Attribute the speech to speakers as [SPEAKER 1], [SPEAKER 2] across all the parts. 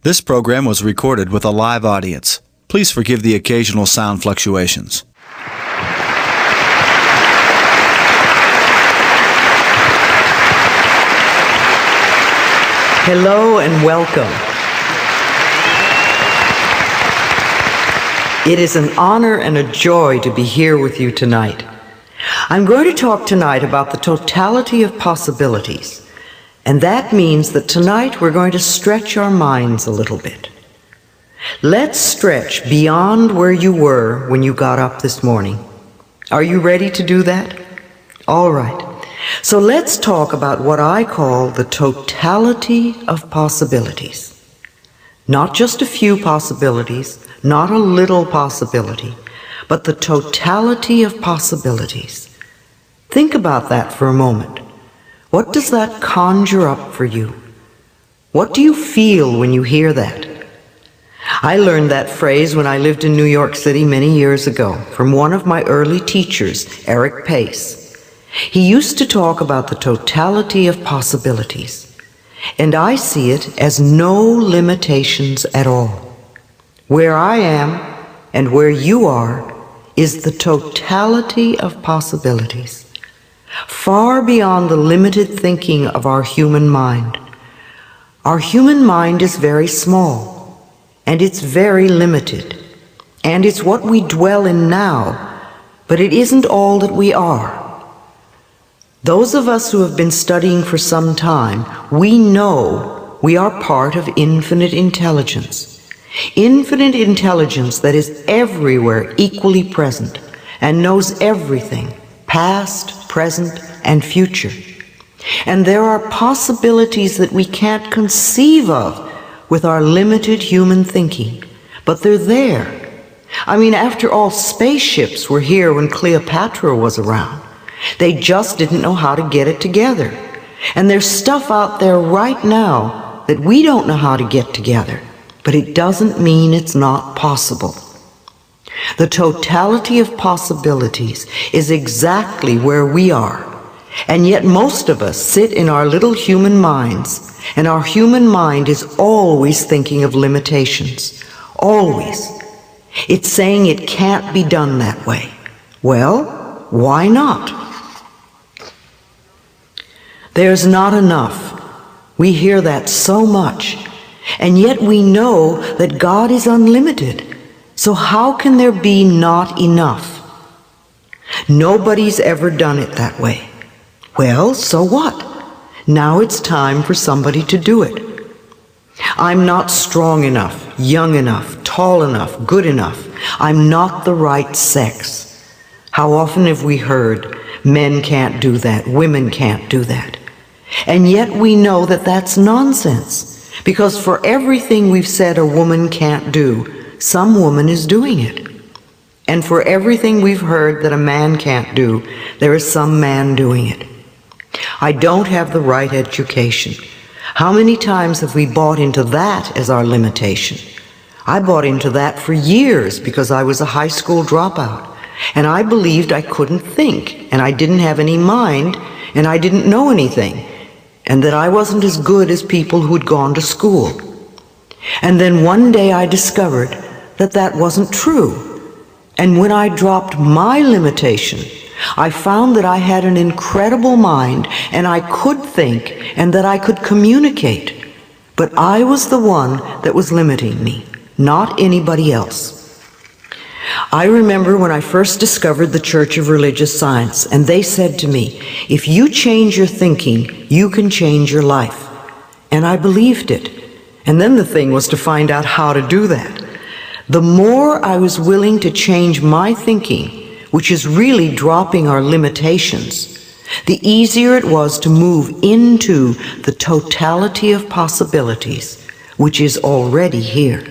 [SPEAKER 1] This program was recorded with a live audience. Please forgive the occasional sound fluctuations.
[SPEAKER 2] Hello and welcome. It is an honor and a joy to be here with you tonight. I'm going to talk tonight about the totality of possibilities. And that means that tonight we're going to stretch our minds a little bit. Let's stretch beyond where you were when you got up this morning. Are you ready to do that? All right. So let's talk about what I call the totality of possibilities. Not just a few possibilities, not a little possibility, but the totality of possibilities. Think about that for a moment. What does that conjure up for you? What do you feel when you hear that? I learned that phrase when I lived in New York City many years ago from one of my early teachers, Eric Pace. He used to talk about the totality of possibilities, and I see it as no limitations at all. Where I am and where you are is the totality of possibilities. Far beyond the limited thinking of our human mind. Our human mind is very small, and it's very limited, and it's what we dwell in now, but it isn't all that we are. Those of us who have been studying for some time, we know we are part of infinite intelligence. Infinite intelligence that is everywhere equally present and knows everything, past, present, and future. And there are possibilities that we can't conceive of with our limited human thinking, but they're there. I mean, after all, spaceships were here when Cleopatra was around. They just didn't know how to get it together. And there's stuff out there right now that we don't know how to get together, but it doesn't mean it's not possible. The totality of possibilities is exactly where we are, and yet most of us sit in our little human minds, and our human mind is always thinking of limitations. Always. It's saying it can't be done that way. Well, why not? There's not enough. We hear that so much, and yet we know that God is unlimited. So how can there be not enough? Nobody's ever done it that way. Well, so what? Now it's time for somebody to do it. I'm not strong enough, young enough, tall enough, good enough. I'm not the right sex. How often have we heard, men can't do that, women can't do that? And yet we know that that's nonsense, because for everything we've said a woman can't do, some woman is doing it. And for everything we've heard that a man can't do, there is some man doing it. I don't have the right education. How many times have we bought into that as our limitation? I bought into that for years because I was a high school dropout, and I believed I couldn't think, and I didn't have any mind, and I didn't know anything, and that I wasn't as good as people who'd gone to school. And then one day I discovered that that wasn't true. And when I dropped my limitation, I found that I had an incredible mind, and I could think, and that I could communicate. But I was the one that was limiting me, not anybody else. I remember when I first discovered the Church of Religious Science, and they said to me, if you change your thinking, you can change your life. And I believed it. And then the thing was to find out how to do that. The more I was willing to change my thinking, which is really dropping our limitations, the easier it was to move into the totality of possibilities, which is already here.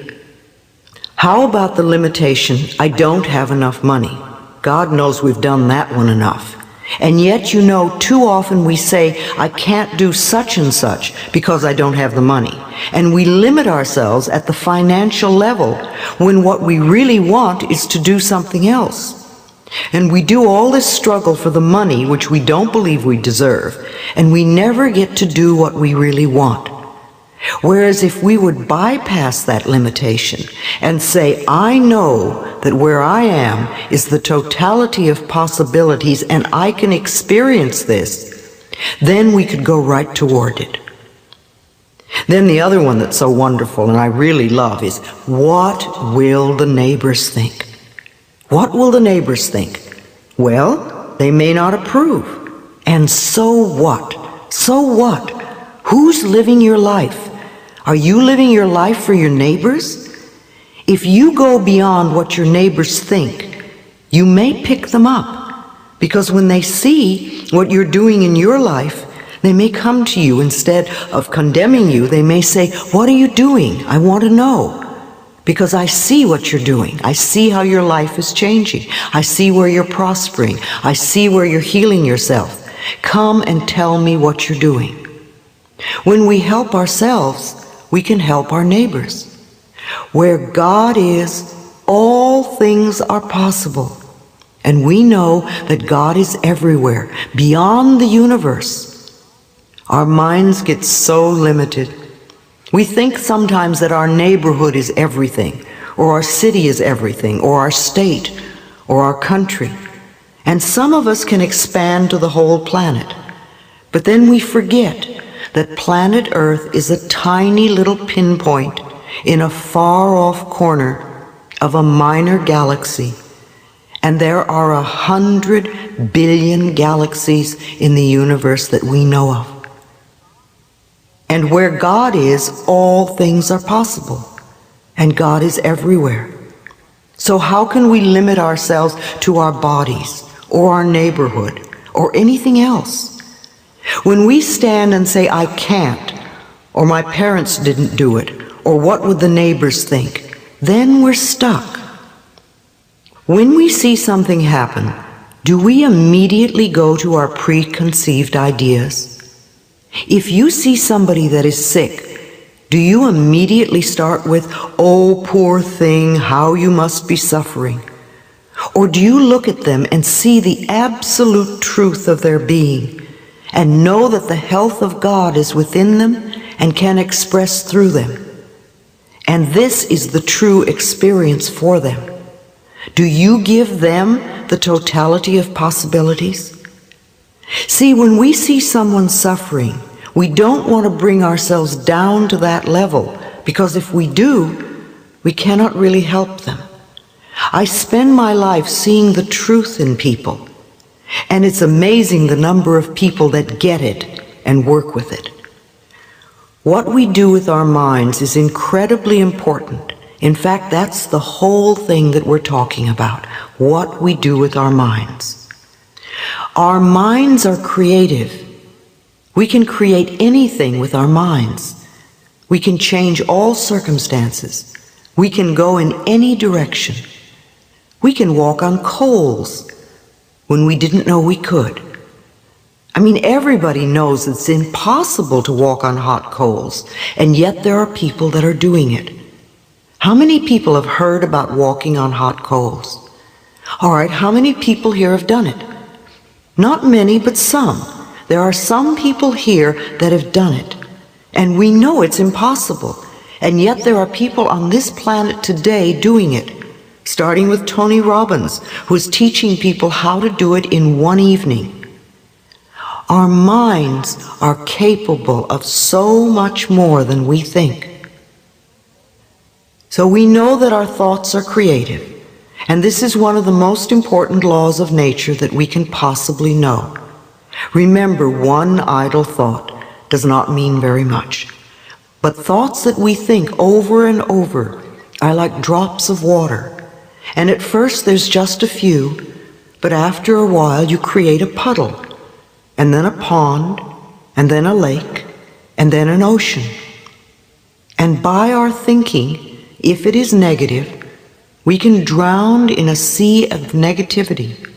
[SPEAKER 2] How about the limitation, I don't have enough money? God knows we've done that one enough. And yet, you know, too often we say, I can't do such and such because I don't have the money. And we limit ourselves at the financial level when what we really want is to do something else. And we do all this struggle for the money which we don't believe we deserve, and we never get to do what we really want. Whereas if we would bypass that limitation and say, I know that where I am is the totality of possibilities and I can experience this, then we could go right toward it. Then the other one that's so wonderful and I really love is, what will the neighbors think? What will the neighbors think? Well, they may not approve. And so what? So what? Who's living your life? Are you living your life for your neighbors? If you go beyond what your neighbors think, you may pick them up. Because when they see what you're doing in your life, they may come to you. Instead of condemning you, they may say, what are you doing? I want to know. Because I see what you're doing. I see how your life is changing. I see where you're prospering. I see where you're healing yourself. Come and tell me what you're doing. When we help ourselves, we can help our neighbors. Where God is, all things are possible. And we know that God is everywhere, beyond the universe. Our minds get so limited. We think sometimes that our neighborhood is everything, or our city is everything, or our state, or our country. And some of us can expand to the whole planet. But then we forget that planet Earth is a tiny little pinpoint in a far-off corner of a minor galaxy. And there are 100 billion galaxies in the universe that we know of. And where God is, all things are possible. And God is everywhere. So how can we limit ourselves to our bodies, or our neighborhood, or anything else? When we stand and say, I can't, or my parents didn't do it, or what would the neighbors think, then we're stuck. When we see something happen, do we immediately go to our preconceived ideas? If you see somebody that is sick, do you immediately start with, oh, poor thing, how you must be suffering? Or do you look at them and see the absolute truth of their being and know that the health of God is within them and can express through them? And this is the true experience for them. Do you give them the totality of possibilities? See, when we see someone suffering, we don't want to bring ourselves down to that level, because if we do, we cannot really help them. I spend my life seeing the truth in people, and it's amazing the number of people that get it and work with it. What we do with our minds is incredibly important. In fact, that's the whole thing that we're talking about, what we do with our minds. Our minds are creative. We can create anything with our minds. We can change all circumstances. We can go in any direction. We can walk on coals when we didn't know we could. I mean, everybody knows it's impossible to walk on hot coals, and yet there are people that are doing it. How many people have heard about walking on hot coals? All right, how many people here have done it? Not many, but some. There are some people here that have done it, and we know it's impossible, and yet there are people on this planet today doing it, starting with Tony Robbins, who's teaching people how to do it in one evening. Our minds are capable of so much more than we think. So we know that our thoughts are creative, and this is one of the most important laws of nature that we can possibly know. Remember, one idle thought does not mean very much, but thoughts that we think over and over are like drops of water, and at first there's just a few, but after a while you create a puddle, and then a pond, and then a lake, and then an ocean. And by our thinking, if it is negative, we can drown in a sea of negativity.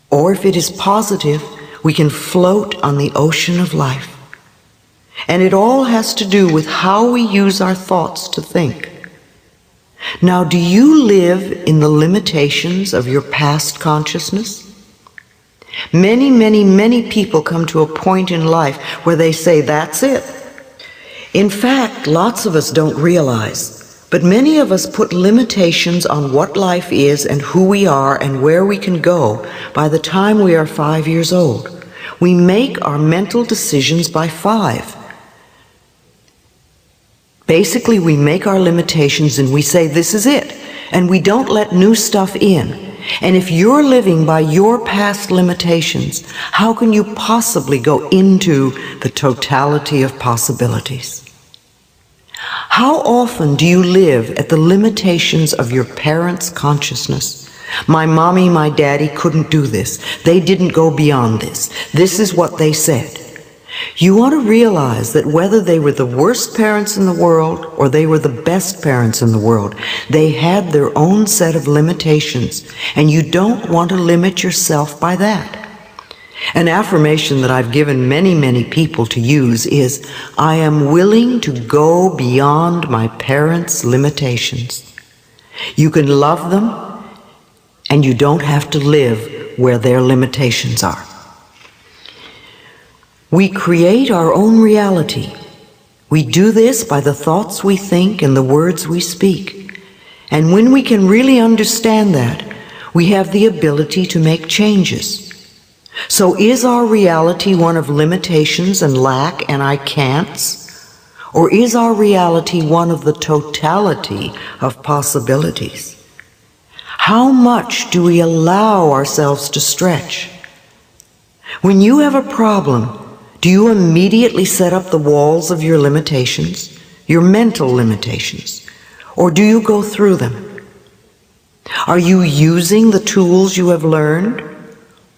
[SPEAKER 2] Or if it is positive, we can float on the ocean of life. And it all has to do with how we use our thoughts to think. Now, do you live in the limitations of your past consciousness? Many, many, many people come to a point in life where they say, that's it. In fact, lots of us don't realize, but many of us put limitations on what life is and who we are and where we can go by the time we are 5 years old. We make our mental decisions by 5. Basically, we make our limitations and we say, this is it, and we don't let new stuff in. And if you're living by your past limitations, how can you possibly go into the totality of possibilities? How often do you live at the limitations of your parents' consciousness? My mommy, my daddy couldn't do this. They didn't go beyond this. This is what they said. You want to realize that whether they were the worst parents in the world or they were the best parents in the world, they had their own set of limitations, and you don't want to limit yourself by that. An affirmation that I've given many, many people to use is, I am willing to go beyond my parents' limitations. You can love them, and you don't have to live where their limitations are. We create our own reality. We do this by the thoughts we think and the words we speak. And when we can really understand that, we have the ability to make changes. So is our reality one of limitations and lack and I can'ts? Or is our reality one of the totality of possibilities? How much do we allow ourselves to stretch? When you have a problem, do you immediately set up the walls of your limitations, your mental limitations, or do you go through them? Are you using the tools you have learned,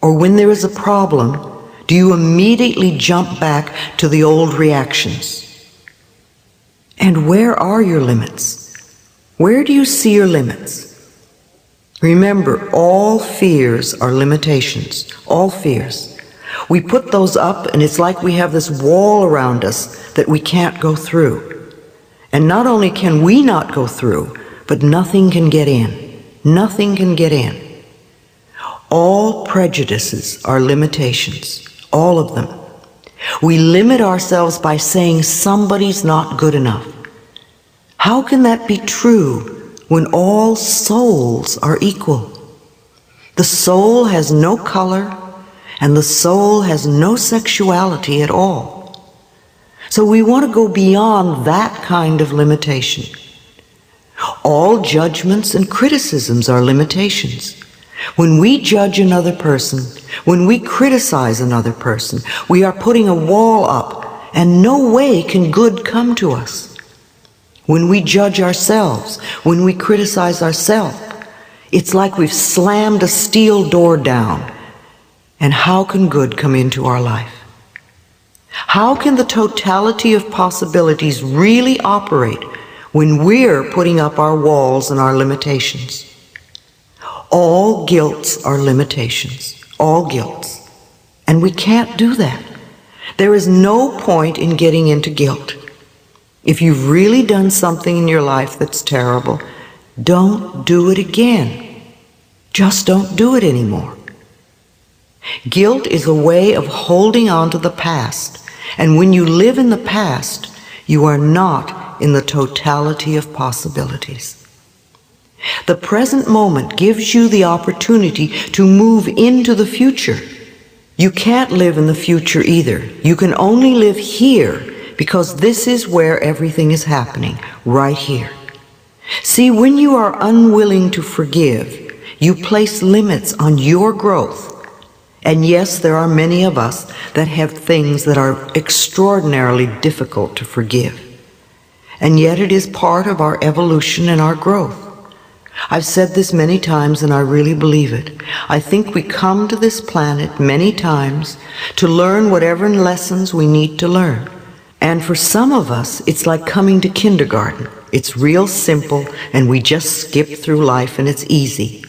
[SPEAKER 2] or when there is a problem, do you immediately jump back to the old reactions? And where are your limits? Where do you see your limits? Remember, all fears are limitations, all fears. We put those up, and it's like we have this wall around us that we can't go through. And not only can we not go through, but nothing can get in. Nothing can get in. All prejudices are limitations, all of them. We limit ourselves by saying somebody's not good enough. How can that be true when all souls are equal? The soul has no color, and the soul has no sexuality at all. So we want to go beyond that kind of limitation. All judgments and criticisms are limitations. When we judge another person, when we criticize another person, we are putting a wall up, and no way can good come to us. When we judge ourselves, when we criticize ourselves, it's like we've slammed a steel door down. And how can good come into our life? How can the totality of possibilities really operate when we're putting up our walls and our limitations? All guilts are limitations, all guilts. And we can't do that. There is no point in getting into guilt. If you've really done something in your life that's terrible, don't do it again. Just don't do it anymore. Guilt is a way of holding on to the past, and when you live in the past, you are not in the totality of possibilities. The present moment gives you the opportunity to move into the future. You can't live in the future either. You can only live here because this is where everything is happening, right here. See, when you are unwilling to forgive, you place limits on your growth. And yes, there are many of us that have things that are extraordinarily difficult to forgive. And yet it is part of our evolution and our growth. I've said this many times and I really believe it. I think we come to this planet many times to learn whatever lessons we need to learn. And for some of us, it's like coming to kindergarten. It's real simple and we just skip through life and it's easy.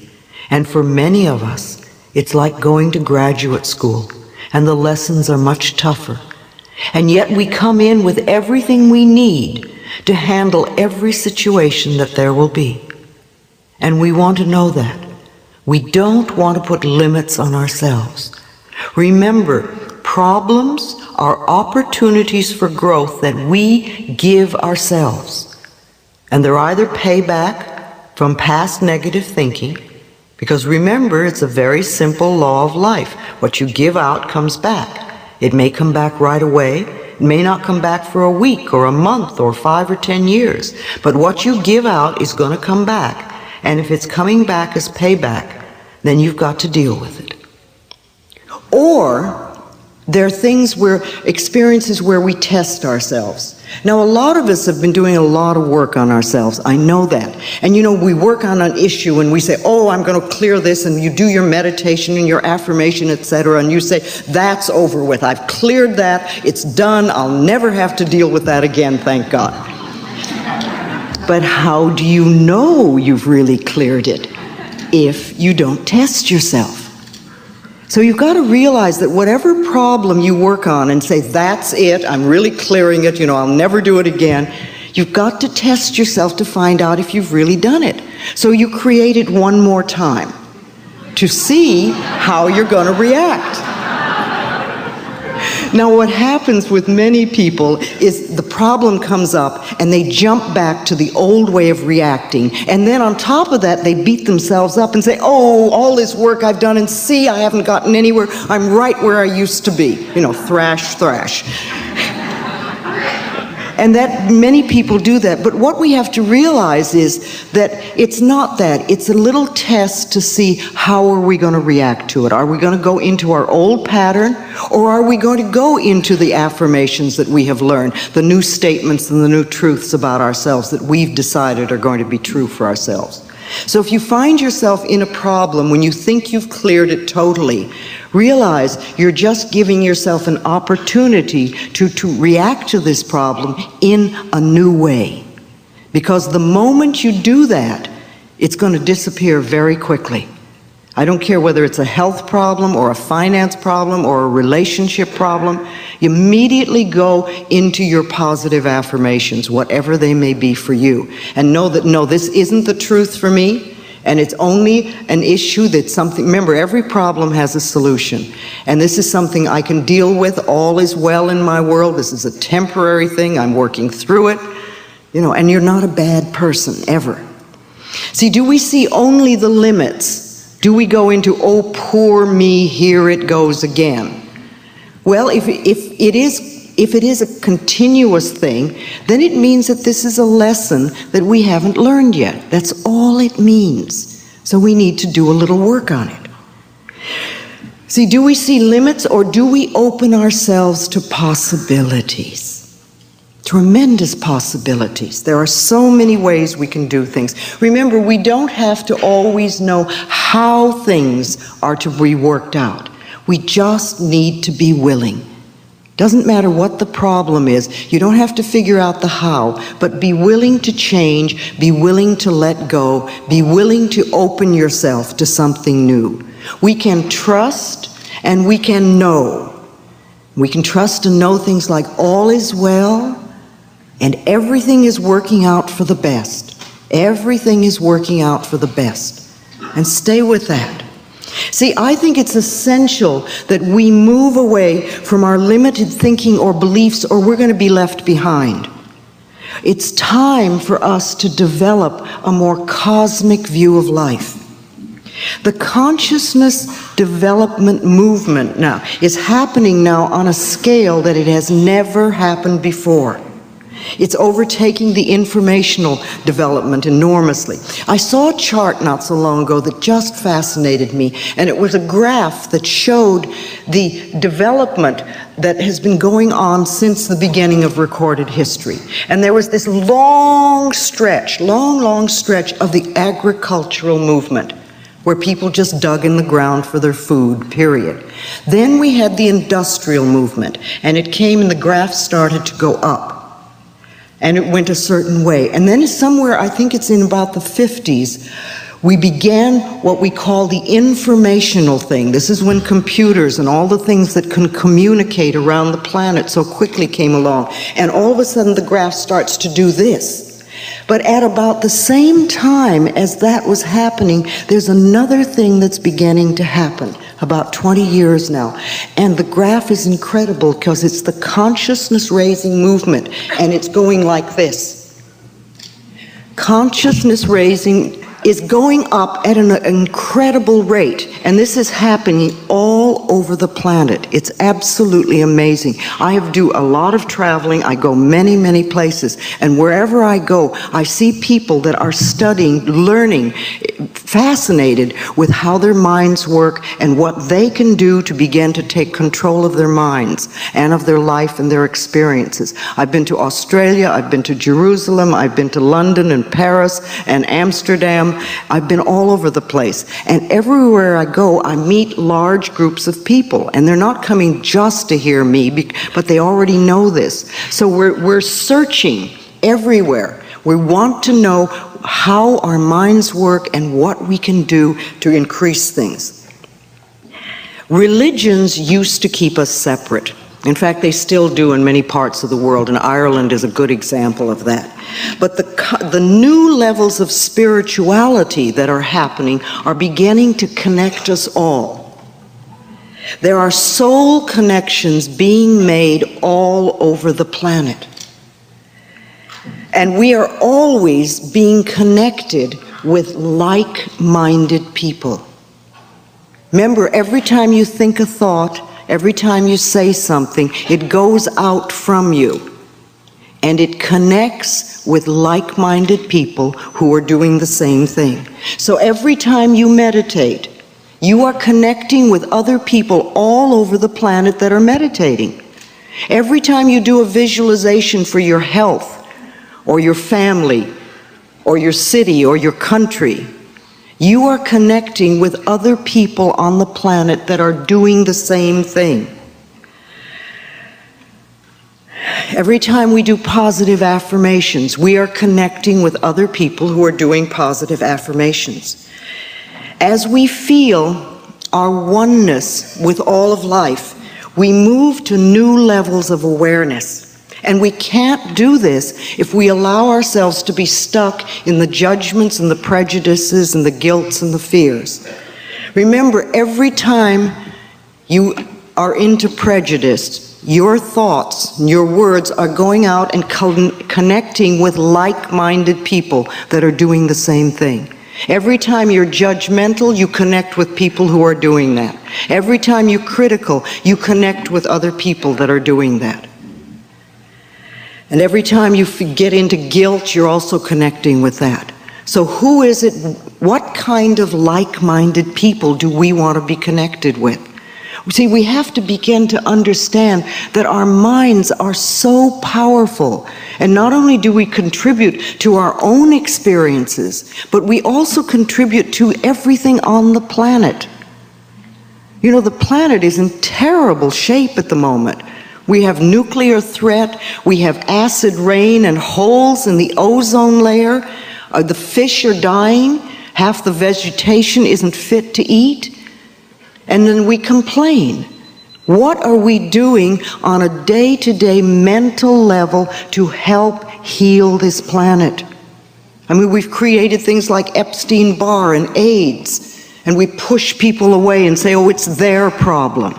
[SPEAKER 2] And for many of us, it's like going to graduate school, and the lessons are much tougher. And yet we come in with everything we need to handle every situation that there will be. And we want to know that. We don't want to put limits on ourselves. Remember, problems are opportunities for growth that we give ourselves. And they're either payback from past negative thinking, because remember, it's a very simple law of life. What you give out comes back. It may come back right away. It may not come back for a week or a month or 5 or 10 years. But what you give out is going to come back. And if it's coming back as payback, then you've got to deal with it. Or there are experiences where we test ourselves. Now, a lot of us have been doing a lot of work on ourselves. I know that. And you know, we work on an issue and we say, oh, I'm going to clear this, and you do your meditation and your affirmation, etc., and you say, that's over with. I've cleared that. It's done. I'll never have to deal with that again, thank God. But how do you know you've really cleared it if you don't test yourself? So you've got to realize that whatever problem you work on and say, that's it, I'm really clearing it, I'll never do it again, you've got to test yourself to find out if you've really done it. So you create it one more time to see how you're going to react. Now, what happens with many people is the problem comes up and they jump back to the old way of reacting. And then on top of that, they beat themselves up and say, oh, all this work I've done, and see, I haven't gotten anywhere. I'm right where I used to be. Thrash, thrash. And that many people do that. But what we have to realize is that it's not that. It's a little test to see how are we going to react to it. Are we going to go into our old pattern, or are we going to go into the affirmations that we have learned, the new statements and the new truths about ourselves that we've decided are going to be true for ourselves? So if you find yourself in a problem when you think you've cleared it totally, realize you're just giving yourself an opportunity to react to this problem in a new way. Because the moment you do that, it's going to disappear very quickly. I don't care whether it's a health problem or a finance problem or a relationship problem. You immediately go into your positive affirmations, whatever they may be for you, and know that, no, this isn't the truth for me, and it's only an issue that's something. Remember, every problem has a solution, and this is something I can deal with. All is well in my world. This is a temporary thing. I'm working through it, and you're not a bad person, ever. See, do we see only the limits? Do we go into, oh, poor me, here it goes again? Well, if it is a continuous thing, then it means that this is a lesson that we haven't learned yet. That's all it means. So we need to do a little work on it. See, do we see limits, or do we open ourselves to possibilities? Tremendous possibilities. There are so many ways we can do things. Remember, we don't have to always know how things are to be worked out. We just need to be willing. Doesn't matter what the problem is. You don't have to figure out the how, but be willing to change, be willing to let go, be willing to open yourself to something new. We can trust and we can know. We can trust and know things like all is well, and everything is working out for the best. Everything is working out for the best. And stay with that. See, I think it's essential that we move away from our limited thinking or beliefs, or we're going to be left behind. It's time for us to develop a more cosmic view of life. The consciousness development movement now is happening now on a scale that it has never happened before. It's overtaking the informational development enormously. I saw a chart not so long ago that just fascinated me, and it was a graph that showed the development that has been going on since the beginning of recorded history. And there was this long stretch of the agricultural movement, where people just dug in the ground for their food, period. Then we had the industrial movement, and it came and the graph started to go up. And it went a certain way. And then somewhere, I think it's in about the 50s, we began what we call the informational thing. This is when computers and all the things that can communicate around the planet so quickly came along. And all of a sudden, the graph starts to do this. But at about the same time as that was happening, there's another thing that's beginning to happen. about 20 years now. And the graph is incredible because it's the consciousness raising movement, and it's going like this. Consciousness raising is going up at an incredible rate, and this is happening all over the planet. It's absolutely amazing. I do a lot of traveling. I go many, many places, and wherever I go, I see people that are studying, learning, fascinated with how their minds work and what they can do to begin to take control of their minds and of their life and their experiences. I've been to Australia, I've been to Jerusalem, I've been to London and Paris and Amsterdam. I've been all over the place, and everywhere I go I meet large groups of people, and they're not coming just to hear me, but they already know this. So we're searching everywhere. We want to know how our minds work and what we can do to increase things. Religions used to keep us separate. In fact, they still do in many parts of the world, and Ireland is a good example of that. But the new levels of spirituality that are happening are beginning to connect us all. There are soul connections being made all over the planet. And we are always being connected with like-minded people. Remember, every time you think a thought, every time you say something, it goes out from you. And it connects with like-minded people who are doing the same thing. So every time you meditate, you are connecting with other people all over the planet that are meditating. Every time you do a visualization for your health, or your family, or your city, or your country, you are connecting with other people on the planet that are doing the same thing. Every time we do positive affirmations, we are connecting with other people who are doing positive affirmations. As we feel our oneness with all of life, we move to new levels of awareness. And we can't do this if we allow ourselves to be stuck in the judgments and the prejudices and the guilts and the fears. Remember, every time you are into prejudice, your thoughts and your words are going out and connecting with like-minded people that are doing the same thing. Every time you're judgmental, you connect with people who are doing that. Every time you're critical, you connect with other people that are doing that. And every time you get into guilt, you're also connecting with that. So who is it, what kind of like-minded people do we want to be connected with? See, we have to begin to understand that our minds are so powerful. And not only do we contribute to our own experiences, but we also contribute to everything on the planet. You know, the planet is in terrible shape at the moment. We have nuclear threat, we have acid rain and holes in the ozone layer, the fish are dying, half the vegetation isn't fit to eat, and then we complain. What are we doing on a day-to-day mental level to help heal this planet? I mean, we've created things like Epstein-Barr and AIDS, and we push people away and say, oh, it's their problem.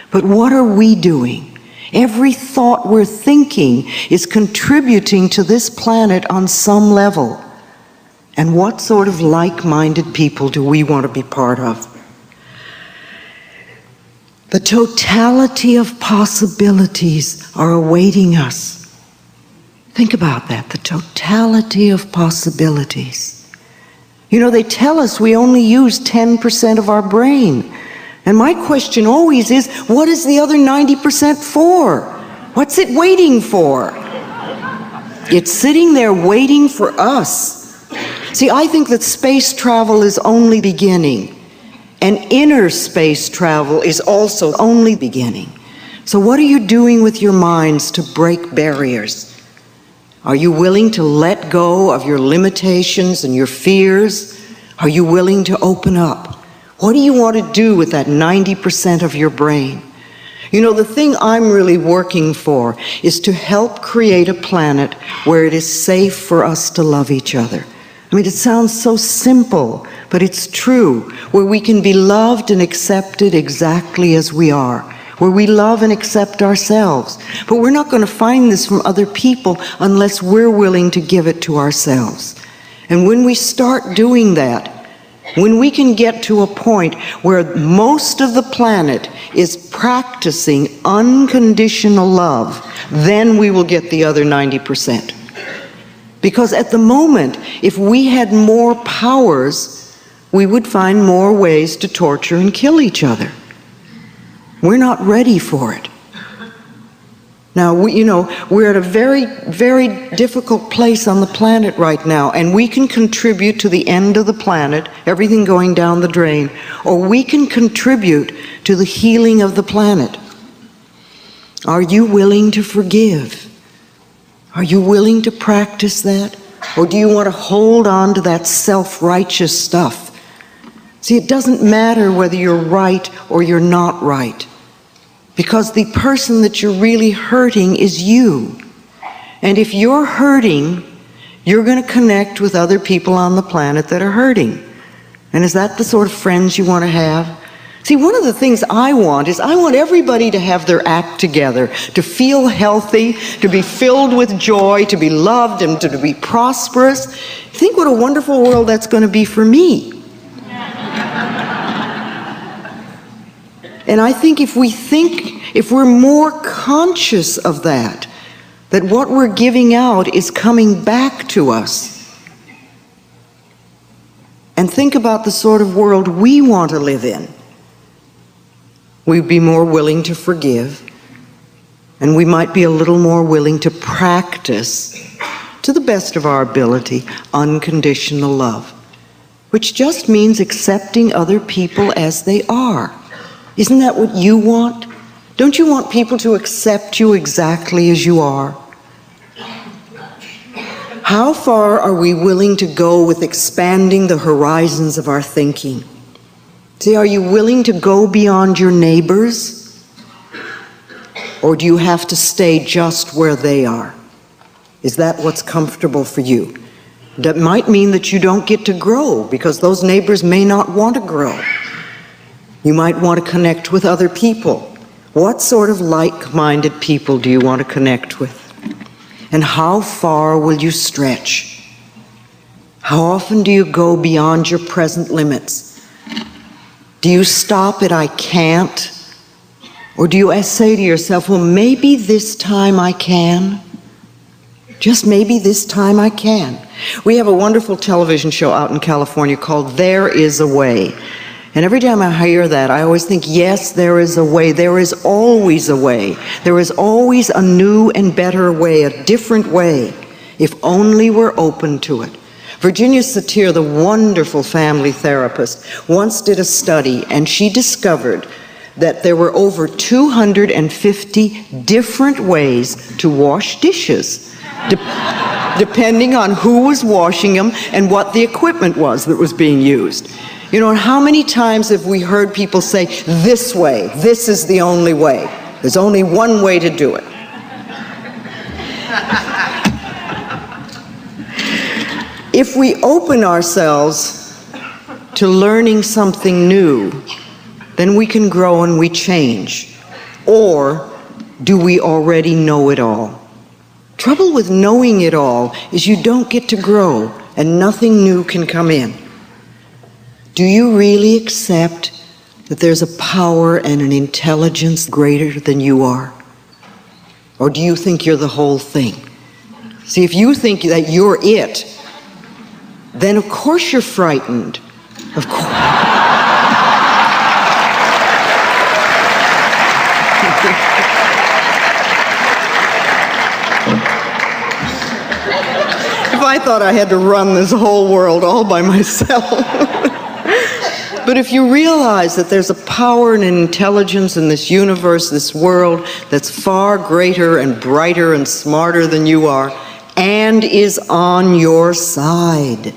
[SPEAKER 2] But what are we doing? Every thought we're thinking is contributing to this planet on some level. And what sort of like-minded people do we want to be part of? The totality of possibilities are awaiting us. Think about that, the totality of possibilities. You know, they tell us we only use 10% of our brain. And my question always is, what is the other 90% for? What's it waiting for? It's sitting there waiting for us. See, I think that space travel is only beginning. And inner space travel is also only beginning. So what are you doing with your minds to break barriers? Are you willing to let go of your limitations and your fears? Are you willing to open up? What do you want to do with that 90% of your brain? You know, the thing I'm really working for is to help create a planet where it is safe for us to love each other. I mean, it sounds so simple, but it's true, where we can be loved and accepted exactly as we are, where we love and accept ourselves. But we're not going to find this from other people unless we're willing to give it to ourselves. And when we start doing that, when we can get to a point where most of the planet is practicing unconditional love, then we will get the other 90%. Because at the moment, if we had more powers, we would find more ways to torture and kill each other. We're not ready for it. Now, we're at a very, very difficult place on the planet right now, and we can contribute to the end of the planet, everything going down the drain, or we can contribute to the healing of the planet. Are you willing to forgive? Are you willing to practice that? Or do you want to hold on to that self-righteous stuff? See, it doesn't matter whether you're right or you're not right, because the person that you're really hurting is you. And if you're hurting, you're going to connect with other people on the planet that are hurting. And is that the sort of friends you want to have? See, one of the things I want everybody to have their act together, to feel healthy, to be filled with joy, to be loved, and to be prosperous. Think what a wonderful world that's going to be for me. And I think if we're more conscious of that what we're giving out is coming back to us, and think about the sort of world we want to live in, we'd be more willing to forgive, and we might be a little more willing to practice, to the best of our ability, unconditional love, which just means accepting other people as they are. Isn't that what you want? Don't you want people to accept you exactly as you are? How far are we willing to go with expanding the horizons of our thinking? See, are you willing to go beyond your neighbors? Or do you have to stay just where they are? Is that what's comfortable for you? That might mean that you don't get to grow, because those neighbors may not want to grow. You might want to connect with other people. What sort of like-minded people do you want to connect with? And how far will you stretch? How often do you go beyond your present limits? Do you stop at "I can't"? Or do you say to yourself, well, maybe this time I can? Just maybe this time I can. We have a wonderful television show out in California called There Is a Way. And every time I hear that, I always think, yes, there is a way. There is always a way. There is always a new and better way, a different way, if only we're open to it. Virginia Satir, the wonderful family therapist, once did a study, and she discovered that there were over 250 different ways to wash dishes, depending on who was washing them and what the equipment was that was being used. You know, and how many times have we heard people say, this way, this is the only way. There's only one way to do it. If we open ourselves to learning something new, then we can grow and we change. Or do we already know it all? Trouble with knowing it all is you don't get to grow and nothing new can come in. Do you really accept that there's a power and an intelligence greater than you are? Or do you think you're the whole thing? See, if you think that you're it, then of course you're frightened. Of course. If I thought I had to run this whole world all by myself. But if you realize that there's a power and an intelligence in this universe, this world, that's far greater and brighter and smarter than you are, and is on your side,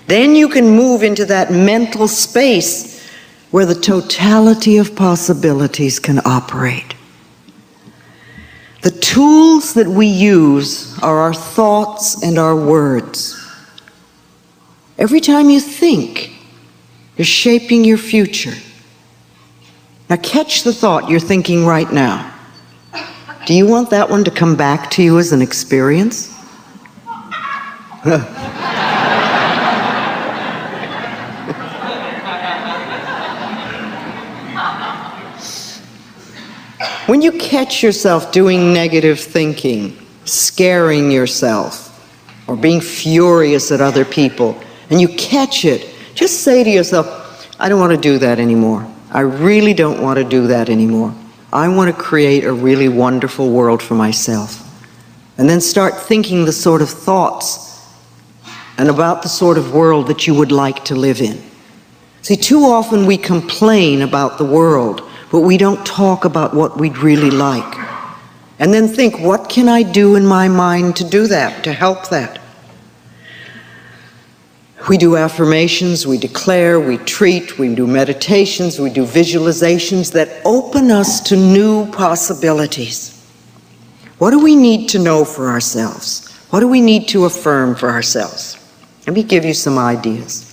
[SPEAKER 2] then you can move into that mental space where the totality of possibilities can operate. The tools that we use are our thoughts and our words. Every time you think, you're shaping your future. Now catch the thought you're thinking right now. Do you want that one to come back to you as an experience? When you catch yourself doing negative thinking, scaring yourself, or being furious at other people, and you catch it, just say to yourself, I don't want to do that anymore. I really don't want to do that anymore. I want to create a really wonderful world for myself. And then start thinking the sort of thoughts and about the sort of world that you would like to live in. See, too often we complain about the world, but we don't talk about what we'd really like. And then think, what can I do in my mind to do that, to help that? We do affirmations, we declare, we treat, we do meditations, we do visualizations that open us to new possibilities. What do we need to know for ourselves? What do we need to affirm for ourselves? Let me give you some ideas.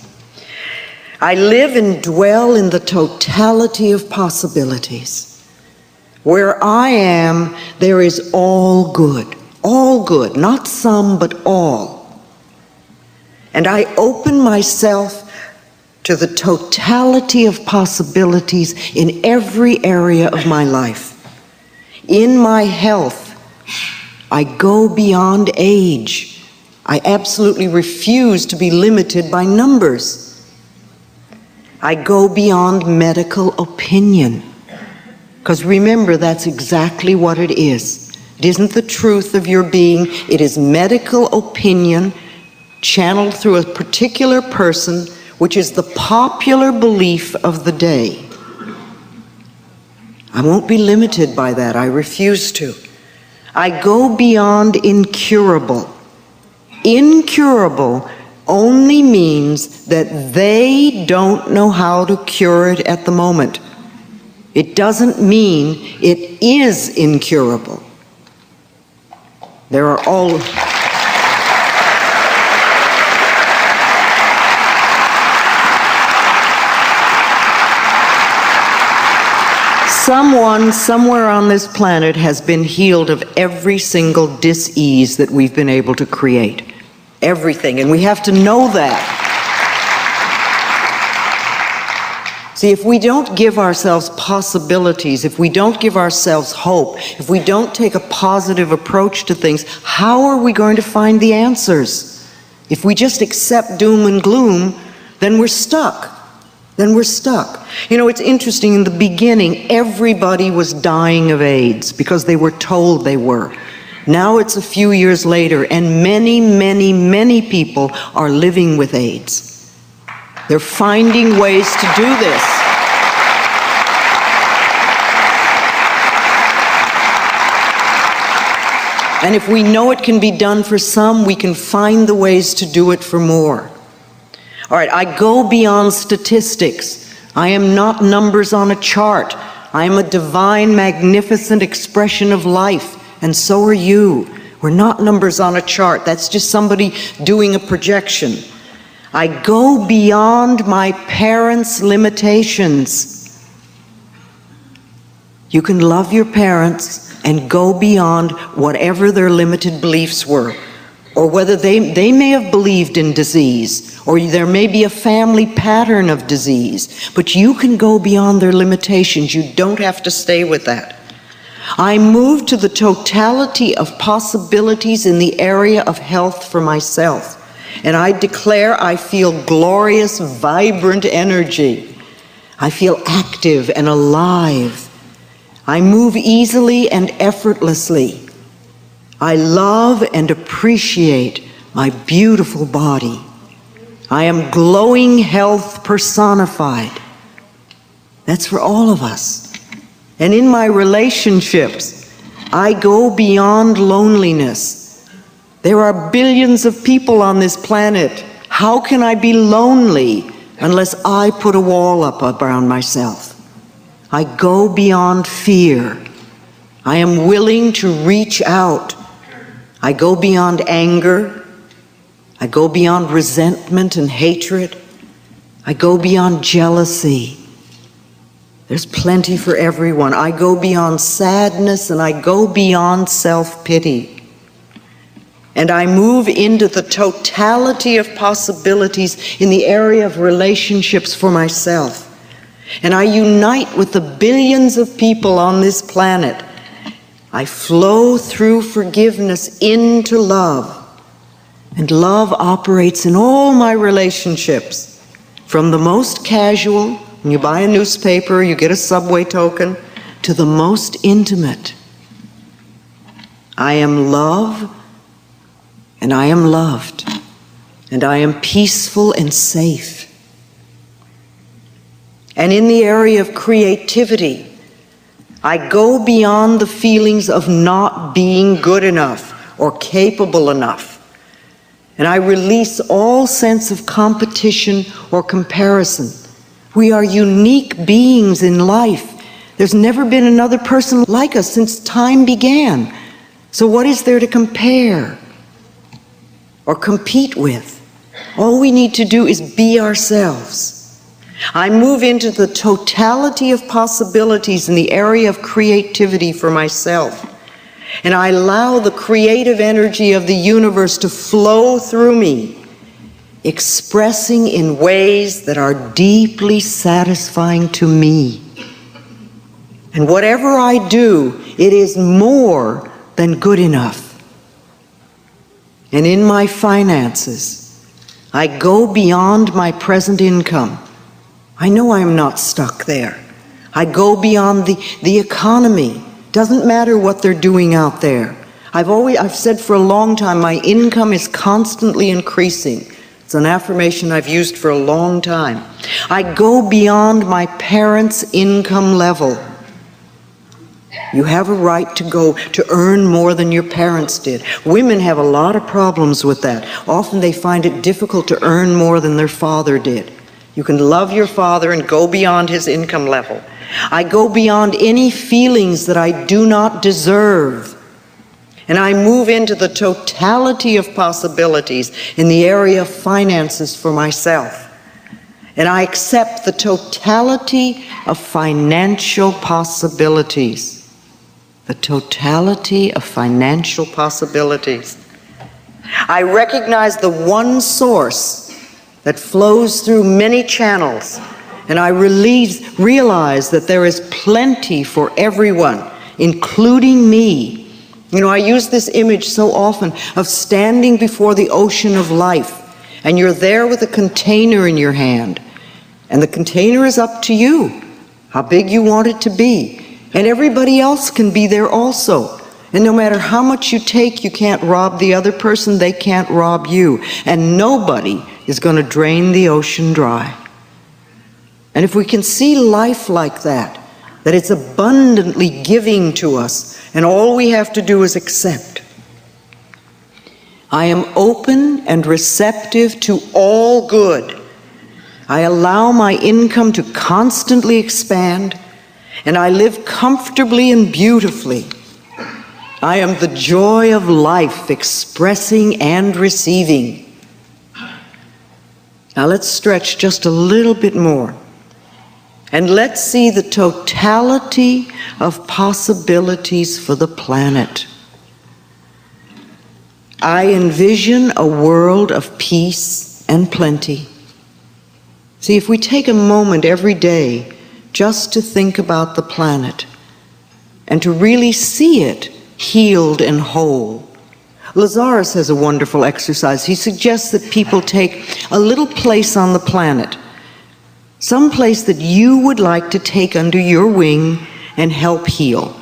[SPEAKER 2] I live and dwell in the totality of possibilities. Where I am, there is all good, not some, but all. And I open myself to the totality of possibilities in every area of my life. In my health, I go beyond age. I absolutely refuse to be limited by numbers. I go beyond medical opinion. Because remember, that's exactly what it is. It isn't the truth of your being. It is medical opinion channeled through a particular person, which is the popular belief of the day. I won't be limited by that. I refuse to. I go beyond incurable. Incurable only means that they don't know how to cure it at the moment. It doesn't mean it is incurable. There are all... Someone somewhere on this planet has been healed of every single dis-ease that we've been able to create. Everything, and we have to know that. See, if we don't give ourselves possibilities, if we don't give ourselves hope, if we don't take a positive approach to things, how are we going to find the answers? If we just accept doom and gloom, then we're stuck. You know, it's interesting, in the beginning, everybody was dying of AIDS because they were told they were. Now it's a few years later, and many, many, many people are living with AIDS. They're finding ways to do this. And if we know it can be done for some, we can find the ways to do it for more. All right, I go beyond statistics. I am not numbers on a chart. I am a divine, magnificent expression of life, and so are you. We're not numbers on a chart. That's just somebody doing a projection. I go beyond my parents' limitations. You can love your parents and go beyond whatever their limited beliefs were, or whether they may have believed in disease, or there may be a family pattern of disease, but you can go beyond their limitations. You don't have to stay with that. I move to the totality of possibilities in the area of health for myself, and I declare I feel glorious, vibrant energy. I feel active and alive. I move easily and effortlessly. I love and appreciate my beautiful body. I am glowing health personified. That's for all of us. And in my relationships, I go beyond loneliness. There are billions of people on this planet. How can I be lonely unless I put a wall up around myself? I go beyond fear. I am willing to reach out. I go beyond anger. I go beyond resentment and hatred. I go beyond jealousy. There's plenty for everyone. I go beyond sadness, and I go beyond self-pity. And I move into the totality of possibilities in the area of relationships for myself. And I unite with the billions of people on this planet. I flow through forgiveness into love. And love operates in all my relationships, from the most casual, when you buy a newspaper, you get a subway token, to the most intimate. I am love, and I am loved, and I am peaceful and safe. And in the area of creativity, I go beyond the feelings of not being good enough or capable enough. And I release all sense of competition or comparison. We are unique beings in life. There's never been another person like us since time began. So what is there to compare or compete with? All we need to do is be ourselves. I move into the totality of possibilities in the area of creativity for myself. And I allow the creative energy of the universe to flow through me, expressing in ways that are deeply satisfying to me. And whatever I do, it is more than good enough. And in my finances, I go beyond my present income. I know I'm not stuck there. I go beyond the economy. Doesn't matter what they're doing out there. I've said for a long time, my income is constantly increasing. It's an affirmation I've used for a long time. I go beyond my parents' income level. You have a right to earn more than your parents did. Women have a lot of problems with that. Often they find it difficult to earn more than their father did. You can love your father and go beyond his income level. I go beyond any feelings that I do not deserve. And I move into the totality of possibilities in the area of finances for myself. And I accept the totality of financial possibilities. The totality of financial possibilities. I recognize the one source that flows through many channels, and I realize that there is plenty for everyone, including me. You know, I use this image so often of standing before the ocean of life, and you're there with a container in your hand, and the container is up to you, how big you want it to be, and everybody else can be there also. And no matter how much you take, you can't rob the other person, they can't rob you, and nobody is going to drain the ocean dry. And if we can see life like that it's abundantly giving to us, and all we have to do is accept. I am open and receptive to all good. I allow my income to constantly expand, and I live comfortably and beautifully. I am the joy of life, expressing and receiving. Now let's stretch just a little bit more. And let's see the totality of possibilities for the planet. I envision a world of peace and plenty. See, if we take a moment every day just to think about the planet and to really see it healed and whole. Lazarus has a wonderful exercise. He suggests that people take a little place on the planet, some place that you would like to take under your wing and help heal.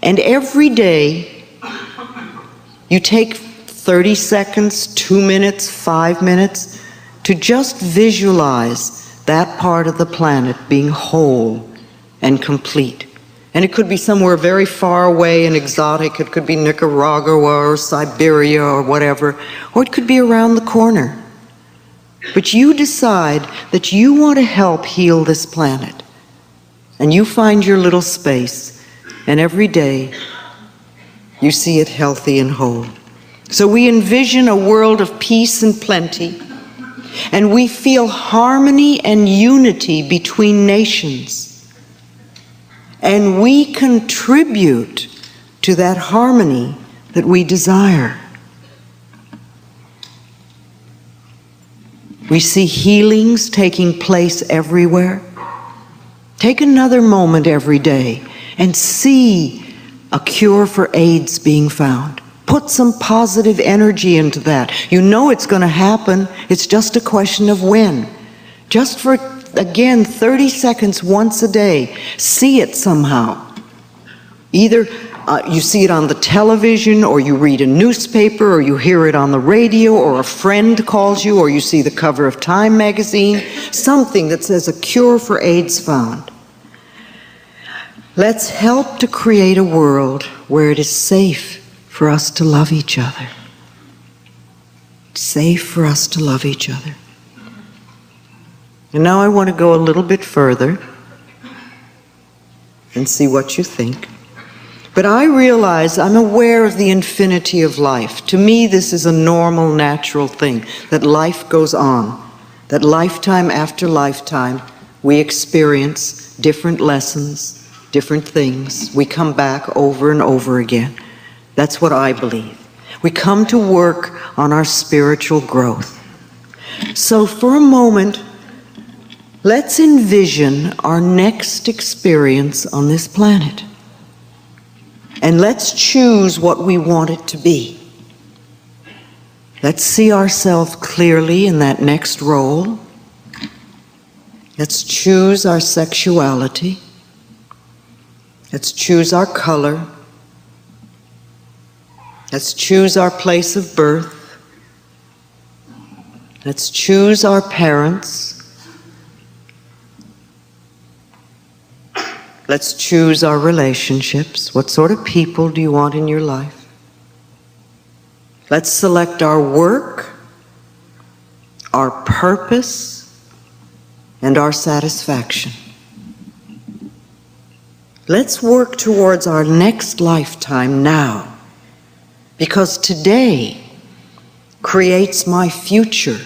[SPEAKER 2] And every day, you take 30 seconds, 2 minutes, 5 minutes to just visualize that part of the planet being whole and complete. And it could be somewhere very far away and exotic. It could be Nicaragua or Siberia or whatever, or it could be around the corner. But you decide that you want to help heal this planet. And you find your little space, and every day you see it healthy and whole. So we envision a world of peace and plenty, and we feel harmony and unity between nations. And we contribute to that harmony that we desire. We see healings taking place everywhere. Take another moment every day and see a cure for AIDS being found. Put some positive energy into that. You know it's going to happen. It's just a question of when. Just for, again, 30 seconds once a day, see it somehow. Either you see it on the television, or you read a newspaper, or you hear it on the radio, or a friend calls you, or you see the cover of Time magazine, something that says a cure for AIDS found. Let's help to create a world where it is safe for us to love each other. Safe for us to love each other. And now I want to go a little bit further and see what you think. But I realize I'm aware of the infinity of life. To me, this is a normal, natural thing, that life goes on, that lifetime after lifetime, we experience different lessons, different things. We come back over and over again. That's what I believe. We come to work on our spiritual growth. So for a moment, let's envision our next experience on this planet. And let's choose what we want it to be. Let's see ourselves clearly in that next role. Let's choose our sexuality. Let's choose our color. Let's choose our place of birth. Let's choose our parents. Let's choose our relationships. What sort of people do you want in your life? Let's select our work, our purpose, and our satisfaction. Let's work towards our next lifetime now, because today creates my future.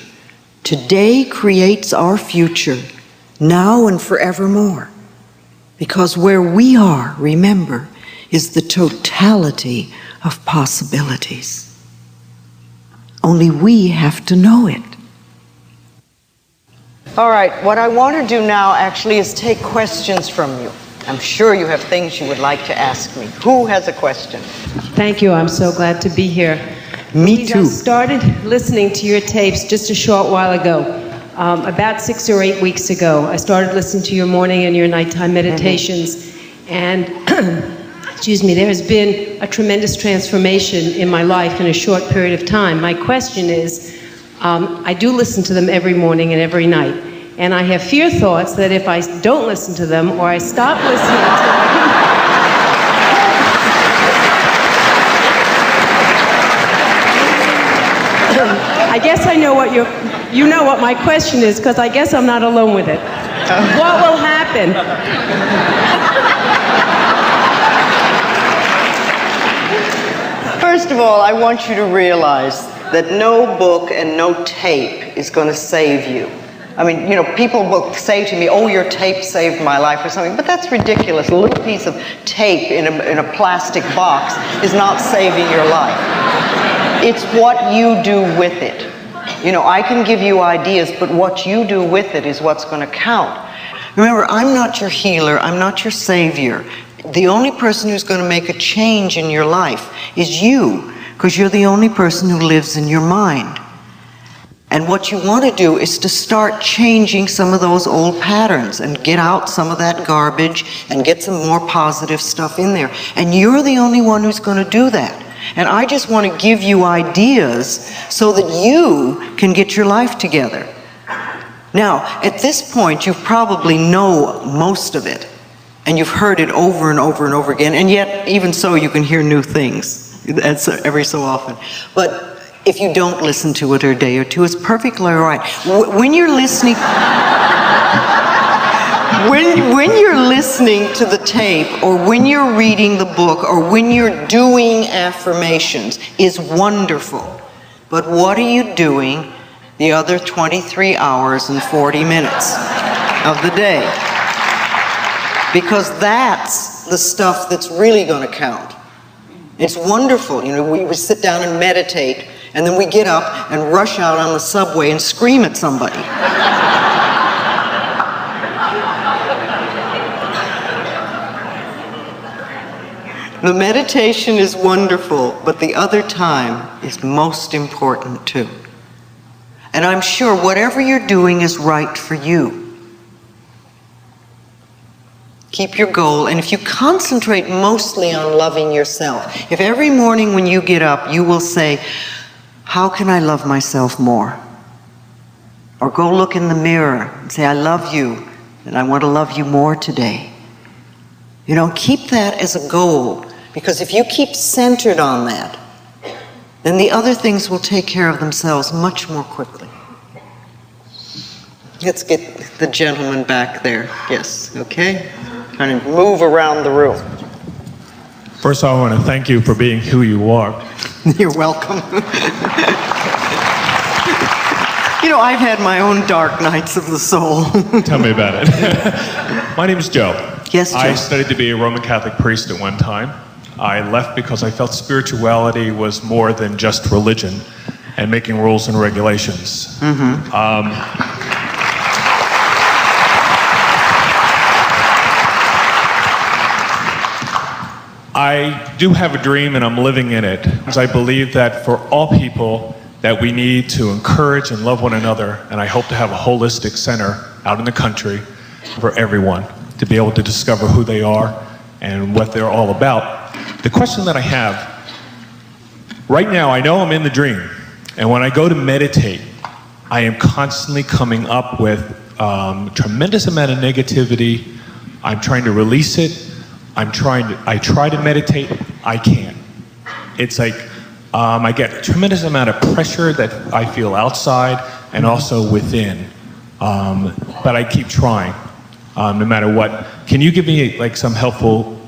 [SPEAKER 2] Today creates our future, now and forevermore. Because where we are, remember, is the totality of possibilities. Only we have to know it. All right, what I want to do now actually is take questions from you. I'm sure you have things you would like to ask me. Who has a question?
[SPEAKER 3] Thank you. I'm so glad to be here.
[SPEAKER 2] Me
[SPEAKER 3] Louise,
[SPEAKER 2] too.
[SPEAKER 3] I started listening to your tapes just a short while ago. About 6 or 8 weeks ago, I started listening to your morning and your nighttime meditations, and excuse me, there has been a tremendous transformation in my life in a short period of time. My question is, I do listen to them every morning and every night, and I have fear thoughts that if I don't listen to them or I stop listening to them, I guess I know what you know what my question is, because I guess I'm not alone with it. What will happen?
[SPEAKER 2] First of all, I want you to realize that no book and no tape is going to save you. I mean, you know, people will say to me, oh, your tape saved my life or something, but that's ridiculous. A little piece of tape in a plastic box is not saving your life. It's what you do with it. You know, I can give you ideas, but what you do with it is what's going to count. Remember, I'm not your healer. I'm not your savior. The only person who's going to make a change in your life is you, because you're the only person who lives in your mind. And what you want to do is to start changing some of those old patterns and get out some of that garbage and get some more positive stuff in there. And you're the only one who's going to do that. And I just want to give you ideas so that you can get your life together. Now, at this point, you probably know most of it, and you've heard it over and over and over again, and yet, even so, you can hear new things every so often. But if you don't listen to it a day or two, it's perfectly all right. When you're listening... When you're listening to the tape, or when you're reading the book, or when you're doing affirmations, is wonderful. But what are you doing the other 23 hours and 40 minutes of the day? Because that's the stuff that's really going to count. It's wonderful. You know, we sit down and meditate, and then we get up and rush out on the subway and scream at somebody. The meditation is wonderful, but the other time is most important too. And I'm sure whatever you're doing is right for you. Keep your goal, and if you concentrate mostly on loving yourself, if every morning when you get up you will say, how can I love myself more? Or go look in the mirror and say, I love you, and I want to love you more today. You know, keep that as a goal, because if you keep centered on that, then the other things will take care of themselves much more quickly. Let's get the gentleman back there. Yes, okay? Kind of move around the room.
[SPEAKER 4] First of all, I want to thank you for being who you are.
[SPEAKER 2] You're welcome. You know, I've had my own dark nights of the soul.
[SPEAKER 4] Tell me about it. My name is Joe.
[SPEAKER 2] Yes, Joe.
[SPEAKER 4] I studied to be a Roman Catholic priest at one time. I left because I felt spirituality was more than just religion and making rules and regulations.
[SPEAKER 2] Mm-hmm.
[SPEAKER 4] I do have a dream, and I'm living in it. I believe that for all people, that we need to encourage and love one another, and I hope to have a holistic center out in the country for everyone to be able to discover who they are and what they're all about. The question that I have, right now I know I'm in the dream, and when I go to meditate, I am constantly coming up with a tremendous amount of negativity. I'm trying to release it. I try to meditate, I can't. It's like, I get a tremendous amount of pressure that I feel outside and also within. But I keep trying, no matter what. Can you give me like some helpful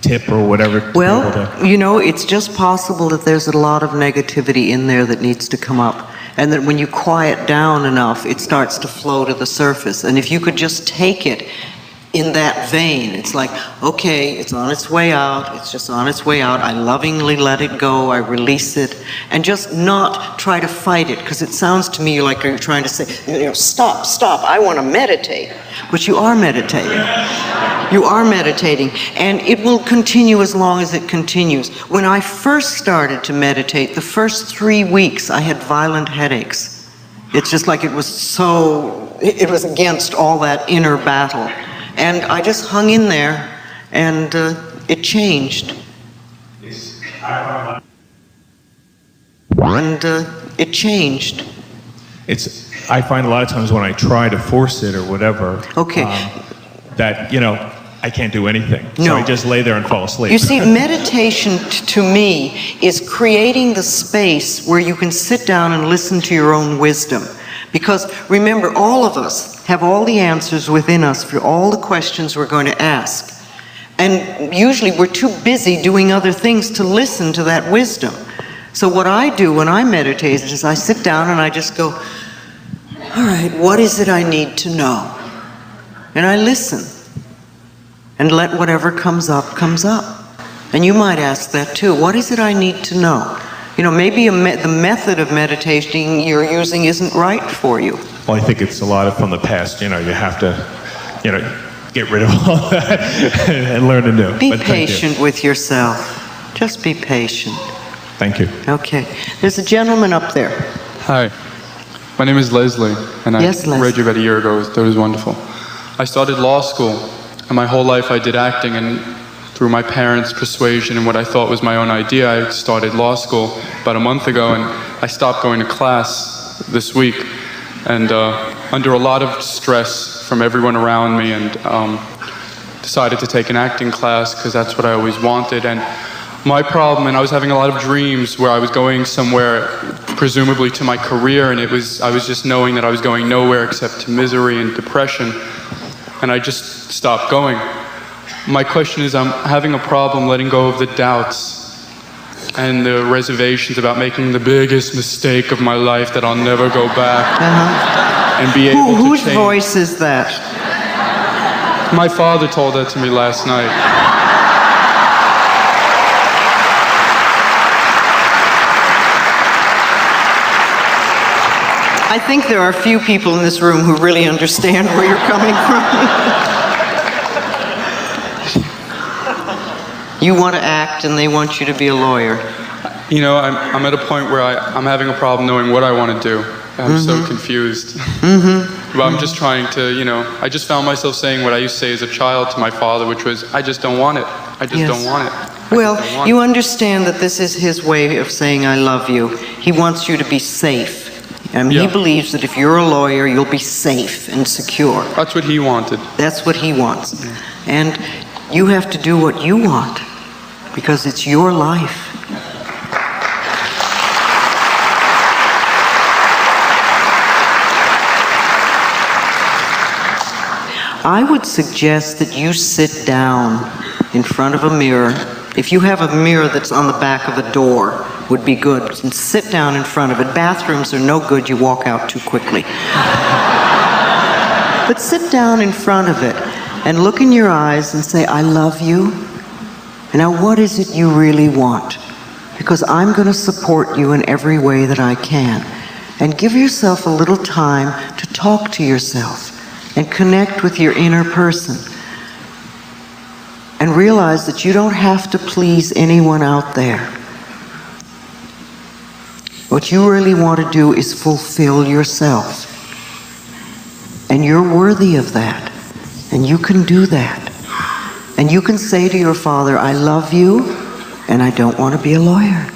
[SPEAKER 4] tip or whatever?
[SPEAKER 2] Well, you know, it's just possible that there's a lot of negativity in there that needs to come up. And that when you quiet down enough, it starts to flow to the surface. And if you could just take it in that vein, it's like, okay, it's on its way out, it's just on its way out, I lovingly let it go, I release it, and just not try to fight it, because it sounds to me like you're trying to say, you know, stop, I want to meditate. But you are meditating. You are meditating, and it will continue as long as it continues. When I first started to meditate, the first 3 weeks I had violent headaches. It's just like it was against all that inner battle. And I just hung in there, and it changed. And it changed.
[SPEAKER 4] I find a lot of times when I try to force it or whatever,
[SPEAKER 2] okay,
[SPEAKER 4] that, you know, I can't do anything.
[SPEAKER 2] No.
[SPEAKER 4] So I just lay there and fall asleep.
[SPEAKER 2] You see, meditation to me is creating the space where you can sit down and listen to your own wisdom. Because remember, all of us have all the answers within us for all the questions we're going to ask. And usually we're too busy doing other things to listen to that wisdom. So what I do when I meditate is I sit down and I just go, all right, what is it I need to know? And I listen. And let whatever comes up, comes up. And you might ask that too. What is it I need to know? You know, maybe the method of meditating you're using isn't right for you.
[SPEAKER 4] Well, I think it's a lot of from the past. You know, you have to, you know, get rid of all that and learn anew.
[SPEAKER 2] Be patient with yourself. Just be patient.
[SPEAKER 4] Thank you.
[SPEAKER 2] Okay. There's a gentleman up there.
[SPEAKER 5] Hi. My name is Leslie, and I read you about a year ago. That was wonderful. I started law school, and my whole life I did acting, and through my parents' persuasion and what I thought was my own idea, I started law school about a month ago, and I stopped going to class this week. And under a lot of stress from everyone around me, and decided to take an acting class because that's what I always wanted. And my problem, and I was having a lot of dreams where I was going somewhere, presumably to my career, and I was just knowing that I was going nowhere except to misery and depression. and I just stopped going. My question is, I'm having a problem letting go of the doubts and the reservations about making the biggest mistake of my life that I'll never go back and be able to change.
[SPEAKER 2] Whose voice is that?
[SPEAKER 5] My father told that to me last night.
[SPEAKER 2] I think there are a few people in this room who really understand where you're coming from. You want to act and they want you to be a lawyer.
[SPEAKER 5] You know, I'm at a point where I'm having a problem knowing what I want to do. I'm so confused. But I'm just trying to, you know, I just found myself saying what I used to say as a child to my father, which was, I just don't want it. I just don't want it.
[SPEAKER 2] Well, you understand that this is his way of saying I love you. He wants you to be safe. And he believes that if you're a lawyer, you'll be safe and secure.
[SPEAKER 5] That's what he wanted.
[SPEAKER 2] That's what he wants. And you have to do what you want, because it's your life. I would suggest that you sit down in front of a mirror. If you have a mirror that's on the back of a door, would be good. And sit down in front of it. Bathrooms are no good, you walk out too quickly. But sit down in front of it and look in your eyes and say, I love you. And now what is it you really want? Because I'm going to support you in every way that I can. And give yourself a little time to talk to yourself and connect with your inner person. And realize that you don't have to please anyone out there. What you really want to do is fulfill yourself. And you're worthy of that. And you can do that. And you can say to your father, I love you, and I don't want to be a lawyer.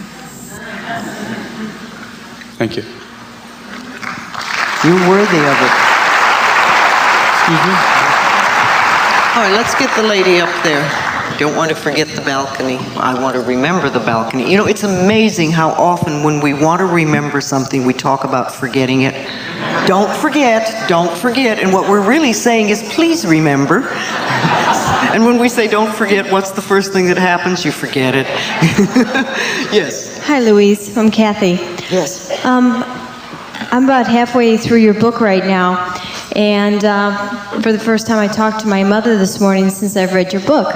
[SPEAKER 5] Thank you.
[SPEAKER 2] You're worthy of it.
[SPEAKER 5] Excuse me?
[SPEAKER 2] All right, let's get the lady up there. Don't want to forget the balcony. I want to remember the balcony. You know, it's amazing how often when we want to remember something, we talk about forgetting it. Don't forget, don't forget. And what we're really saying is, please remember. And when we say don't forget, what's the first thing that happens? You forget it. Yes.
[SPEAKER 6] Hi, Louise. I'm Kathy.
[SPEAKER 2] Yes.
[SPEAKER 6] I'm about halfway through your book right now. And for the first time, I talked to my mother this morning since I've read your book.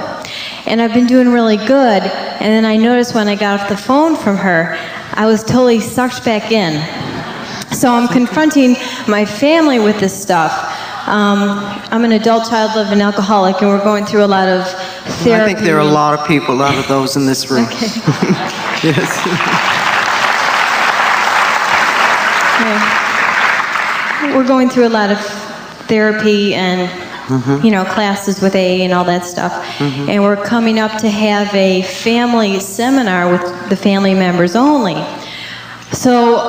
[SPEAKER 6] And I've been doing really good. And then I noticed when I got off the phone from her, I was totally sucked back in. So I'm confronting my family with this stuff. I'm an adult child of an alcoholic, and we're going through a lot of therapy.
[SPEAKER 2] I think there are a lot of people, a lot of those in this room.
[SPEAKER 6] Okay.
[SPEAKER 2] Yes.
[SPEAKER 6] Yeah. We're going through a lot of therapy and you know, classes with AA and all that stuff. And we're coming up to have a family seminar with the family members only. So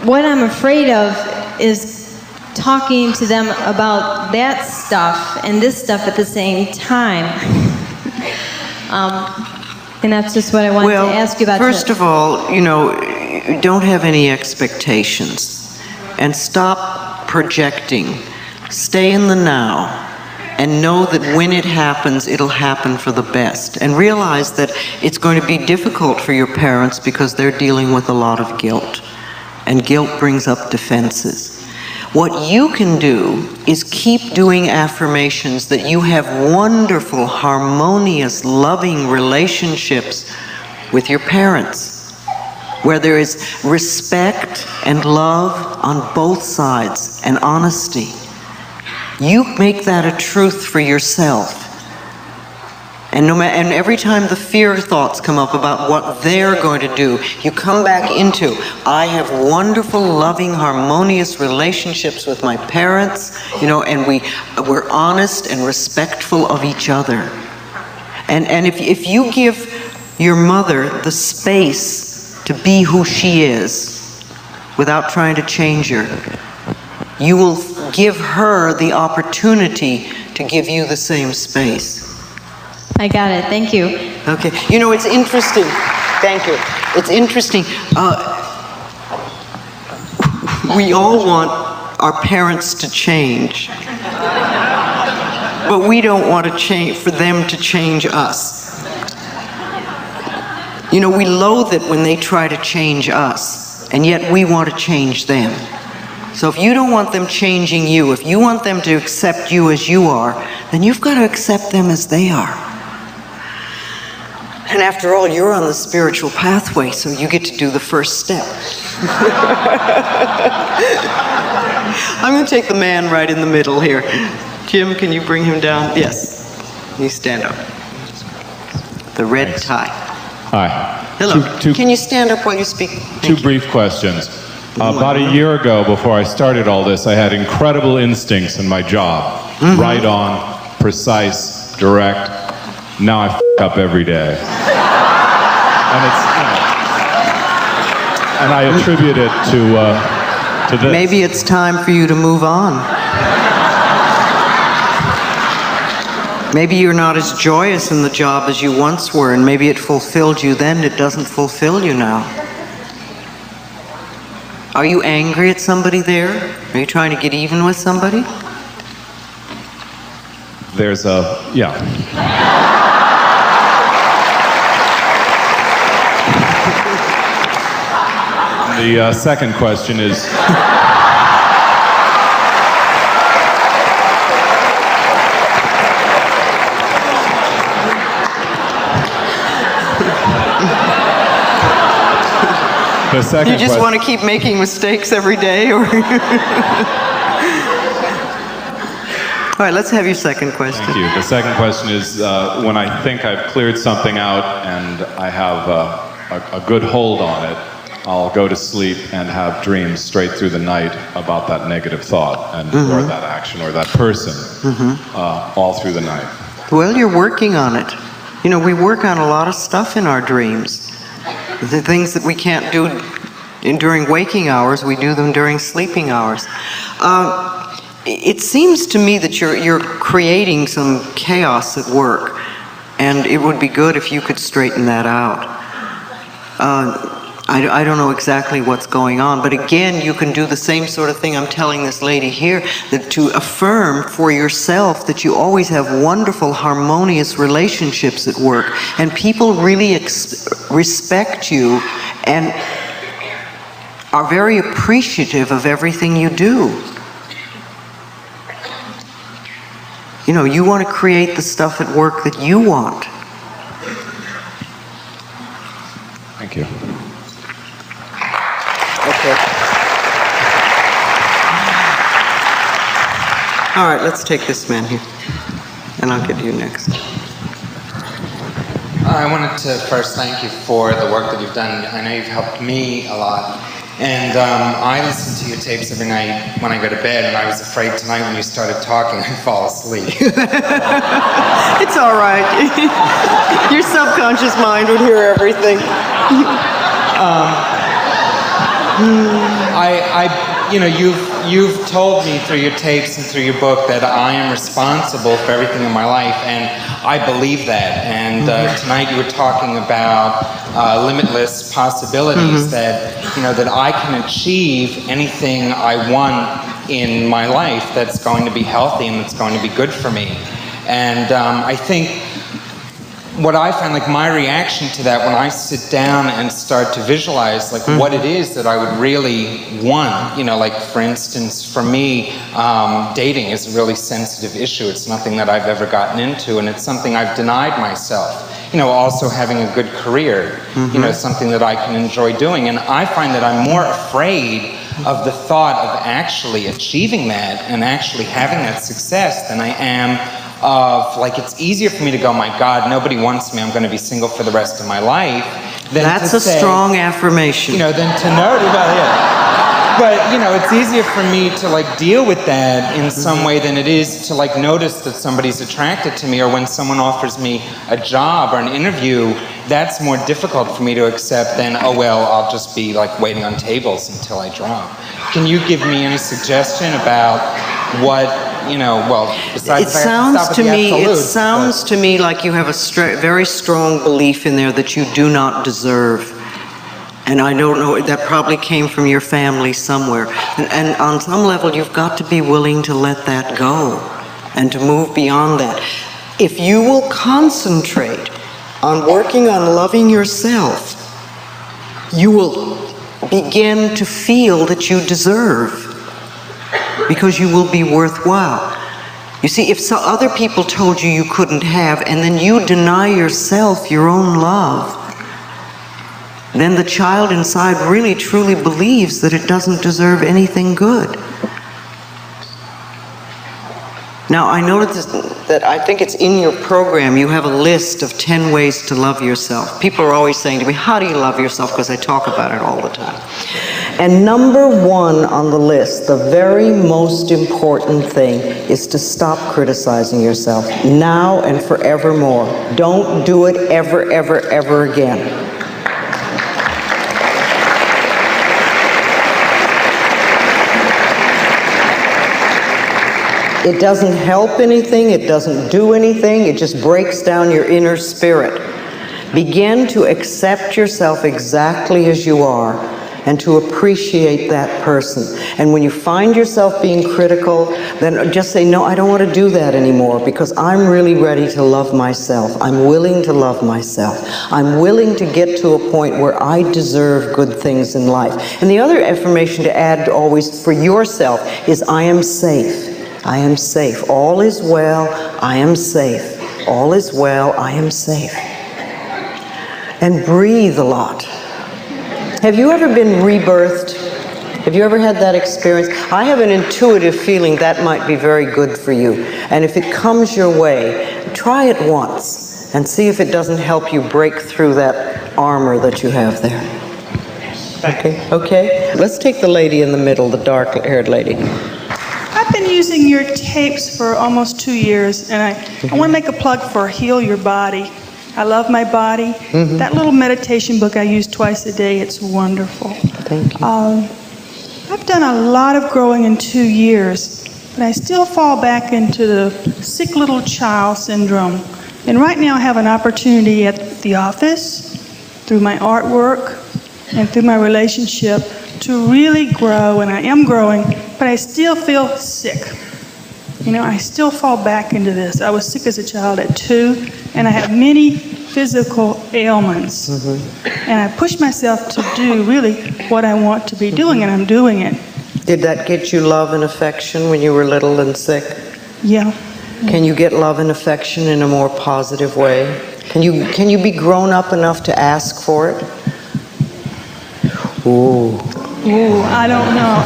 [SPEAKER 6] what I'm afraid of is talking to them about that stuff and this stuff at the same time. And that's just what I wanted to ask you about.
[SPEAKER 2] First of all, you know, don't have any expectations and stop projecting. Stay in the now. And know that when it happens, it'll happen for the best. And realize that it's going to be difficult for your parents because they're dealing with a lot of guilt. And guilt brings up defenses. What you can do is keep doing affirmations that you have wonderful, harmonious, loving relationships with your parents, where there is respect and love on both sides and honesty. You make that a truth for yourself. And every time the fear thoughts come up about what they're going to do, you come back into, I have wonderful, loving, harmonious relationships with my parents, you know, and we're honest and respectful of each other. And if you give your mother the space to be who she is without trying to change her, you will give her the opportunity to give you the same space.
[SPEAKER 6] I got it. Thank you.
[SPEAKER 2] Okay. You know, it's interesting. Thank you. It's interesting. We all want our parents to change. But we don't want to change, for them to change us. You know, we loathe it when they try to change us, and yet we want to change them. So if you don't want them changing you, if you want them to accept you as you are, then you've got to accept them as they are. And after all, you're on the spiritual pathway, so you get to do the first step. I'm going to take the man right in the middle here. Jim, can you bring him down? Yes. You stand up. The red tie.
[SPEAKER 7] Hi.
[SPEAKER 2] Hello. Can you stand up while you speak?
[SPEAKER 7] Two brief questions. About a year ago, before I started all this, I had incredible instincts in my job. Right on, precise, direct. Now I f*** up every day. And it's, and I attribute it to this.
[SPEAKER 2] Maybe it's time for you to move on. Maybe you're not as joyous in the job as you once were, and maybe it fulfilled you then, it doesn't fulfill you now. Are you angry at somebody there? Are you trying to get even with somebody?
[SPEAKER 7] There's a, yeah. The second question is... The second
[SPEAKER 2] you just want to keep making mistakes every day? Or All right, let's have your second question.
[SPEAKER 7] Thank you. The second question is, when I think I've cleared something out and I have a good hold on it, I'll go to sleep and have dreams straight through the night about that negative thought and or that action or that person all through the night.
[SPEAKER 2] Well, you're working on it. You know, we work on a lot of stuff in our dreams. The things that we can't do during waking hours, we do them during sleeping hours. It seems to me that you're creating some chaos at work, and it would be good if you could straighten that out. I don't know exactly what's going on, but again, you can do the same sort of thing I'm telling this lady here, that to affirm for yourself that you always have wonderful, harmonious relationships at work, and people really respect you and are very appreciative of everything you do. You know, you want to create the stuff at work that you want.
[SPEAKER 7] Thank you.
[SPEAKER 2] Okay. All right, let's take this man here, and I'll get you next.
[SPEAKER 8] I wanted to first thank you for the work that you've done. I know you've helped me a lot. And I listen to your tapes every night when I go to bed, and I was afraid tonight when you started talking I'd fall asleep.
[SPEAKER 2] It's all right. Your subconscious mind would hear everything.
[SPEAKER 8] You know, you've told me through your tapes and through your book that I am responsible for everything in my life, and I believe that. And tonight you were talking about limitless possibilities, that, you know, that I can achieve anything I want in my life that's going to be healthy and that's going to be good for me. And I think what I find, like, my reaction to that when I sit down and start to visualize, like, what it is that I would really want, you know, like, for instance, for me, dating is a really sensitive issue. It's nothing that I've ever gotten into, and it's something I've denied myself. You know, also having a good career, you know, something that I can enjoy doing. And I find that I'm more afraid of the thought of actually achieving that and actually having that success than I am of, like, it's easier for me to go, my God, nobody wants me, I'm going to be single for the rest of my life.
[SPEAKER 2] That's a strong affirmation.
[SPEAKER 8] You know, than to know about it. But, you know, it's easier for me to, like, deal with that in some way than it is to, like, notice that somebody's attracted to me, or when someone offers me a job or an interview, that's more difficult for me to accept than, oh, well, I'll just be, like, waiting on tables until I drop. Can you give me any suggestion about what, you know, well, besides
[SPEAKER 2] it sounds to me like you have a very strong belief in there that you do not deserve. And I don't know, that probably came from your family somewhere. And on some level, you've got to be willing to let that go and to move beyond that. If you will concentrate on working on loving yourself, you will begin to feel that you deserve, because you will be worthwhile. You see, if other people told you you couldn't have, and then you deny yourself your own love, then the child inside really truly believes that it doesn't deserve anything good. Now, I noticed that I think it's in your program, you have a list of 10 ways to love yourself. People are always saying to me, how do you love yourself? Because I talk about it all the time. And number 1 on the list, the very most important thing, is to stop criticizing yourself now and forevermore. Don't do it ever, ever, ever again. It doesn't help anything, it doesn't do anything, it just breaks down your inner spirit. Begin to accept yourself exactly as you are and to appreciate that person. And when you find yourself being critical, then just say, no, I don't want to do that anymore, because I'm really ready to love myself. I'm willing to love myself. I'm willing to get to a point where I deserve good things in life. And the other affirmation to add always for yourself is, I am safe. I am safe. All is well. I am safe. All is well. I am safe. And breathe a lot. Have you ever been rebirthed? Have you ever had that experience? I have an intuitive feeling that might be very good for you. And if it comes your way, try it once and see if it doesn't help you break through that armor that you have there. Okay? Okay? Let's take the lady in the middle, the dark-haired lady.
[SPEAKER 9] I've been using your tapes for almost 2 years, and I want to make a plug for Heal Your Body. I love my body. That little meditation book I use twice a day, it's wonderful.
[SPEAKER 2] Thank you.
[SPEAKER 9] I've done a lot of growing in 2 years, but I still fall back into the sick little child syndrome. And right now I have an opportunity at the office, through my artwork, and through my relationship, to really grow, and I am growing, but I still feel sick. You know, I still fall back into this. I was sick as a child at 2, and I have many physical ailments. And I push myself to do really what I want to be doing, and I'm doing it.
[SPEAKER 2] Did that get you love and affection when you were little and sick?
[SPEAKER 9] Yeah.
[SPEAKER 2] Can you get love and affection in a more positive way? Can you be grown up enough to ask for it? Ooh.
[SPEAKER 9] Ooh, I don't know.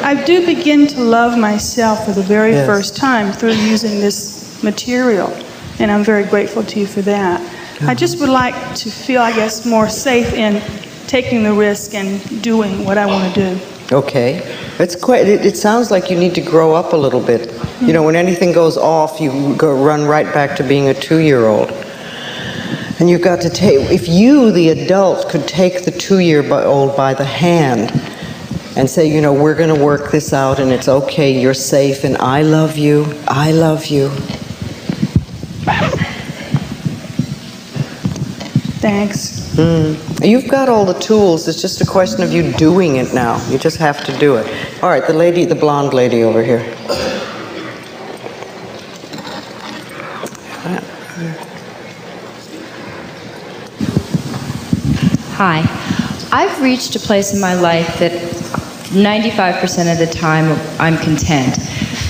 [SPEAKER 9] I do begin to love myself for the very first time through using this material, and I'm very grateful to you for that. I just would like to feel, I guess, more safe in taking the risk and doing what I want to do.
[SPEAKER 2] Okay. It sounds like you need to grow up a little bit. You know, when anything goes off, you run right back to being a 2-year-old. And you've got to take, if you, the adult, could take the 2-year-old by the hand and say, you know, we're going to work this out and it's okay, you're safe, and I love you, I love you.
[SPEAKER 9] Thanks.
[SPEAKER 2] You've got all the tools, it's just a question of you doing it now. You just have to do it. All right, the blonde lady over here.
[SPEAKER 10] Hi. I've reached a place in my life that 95% of the time I'm content.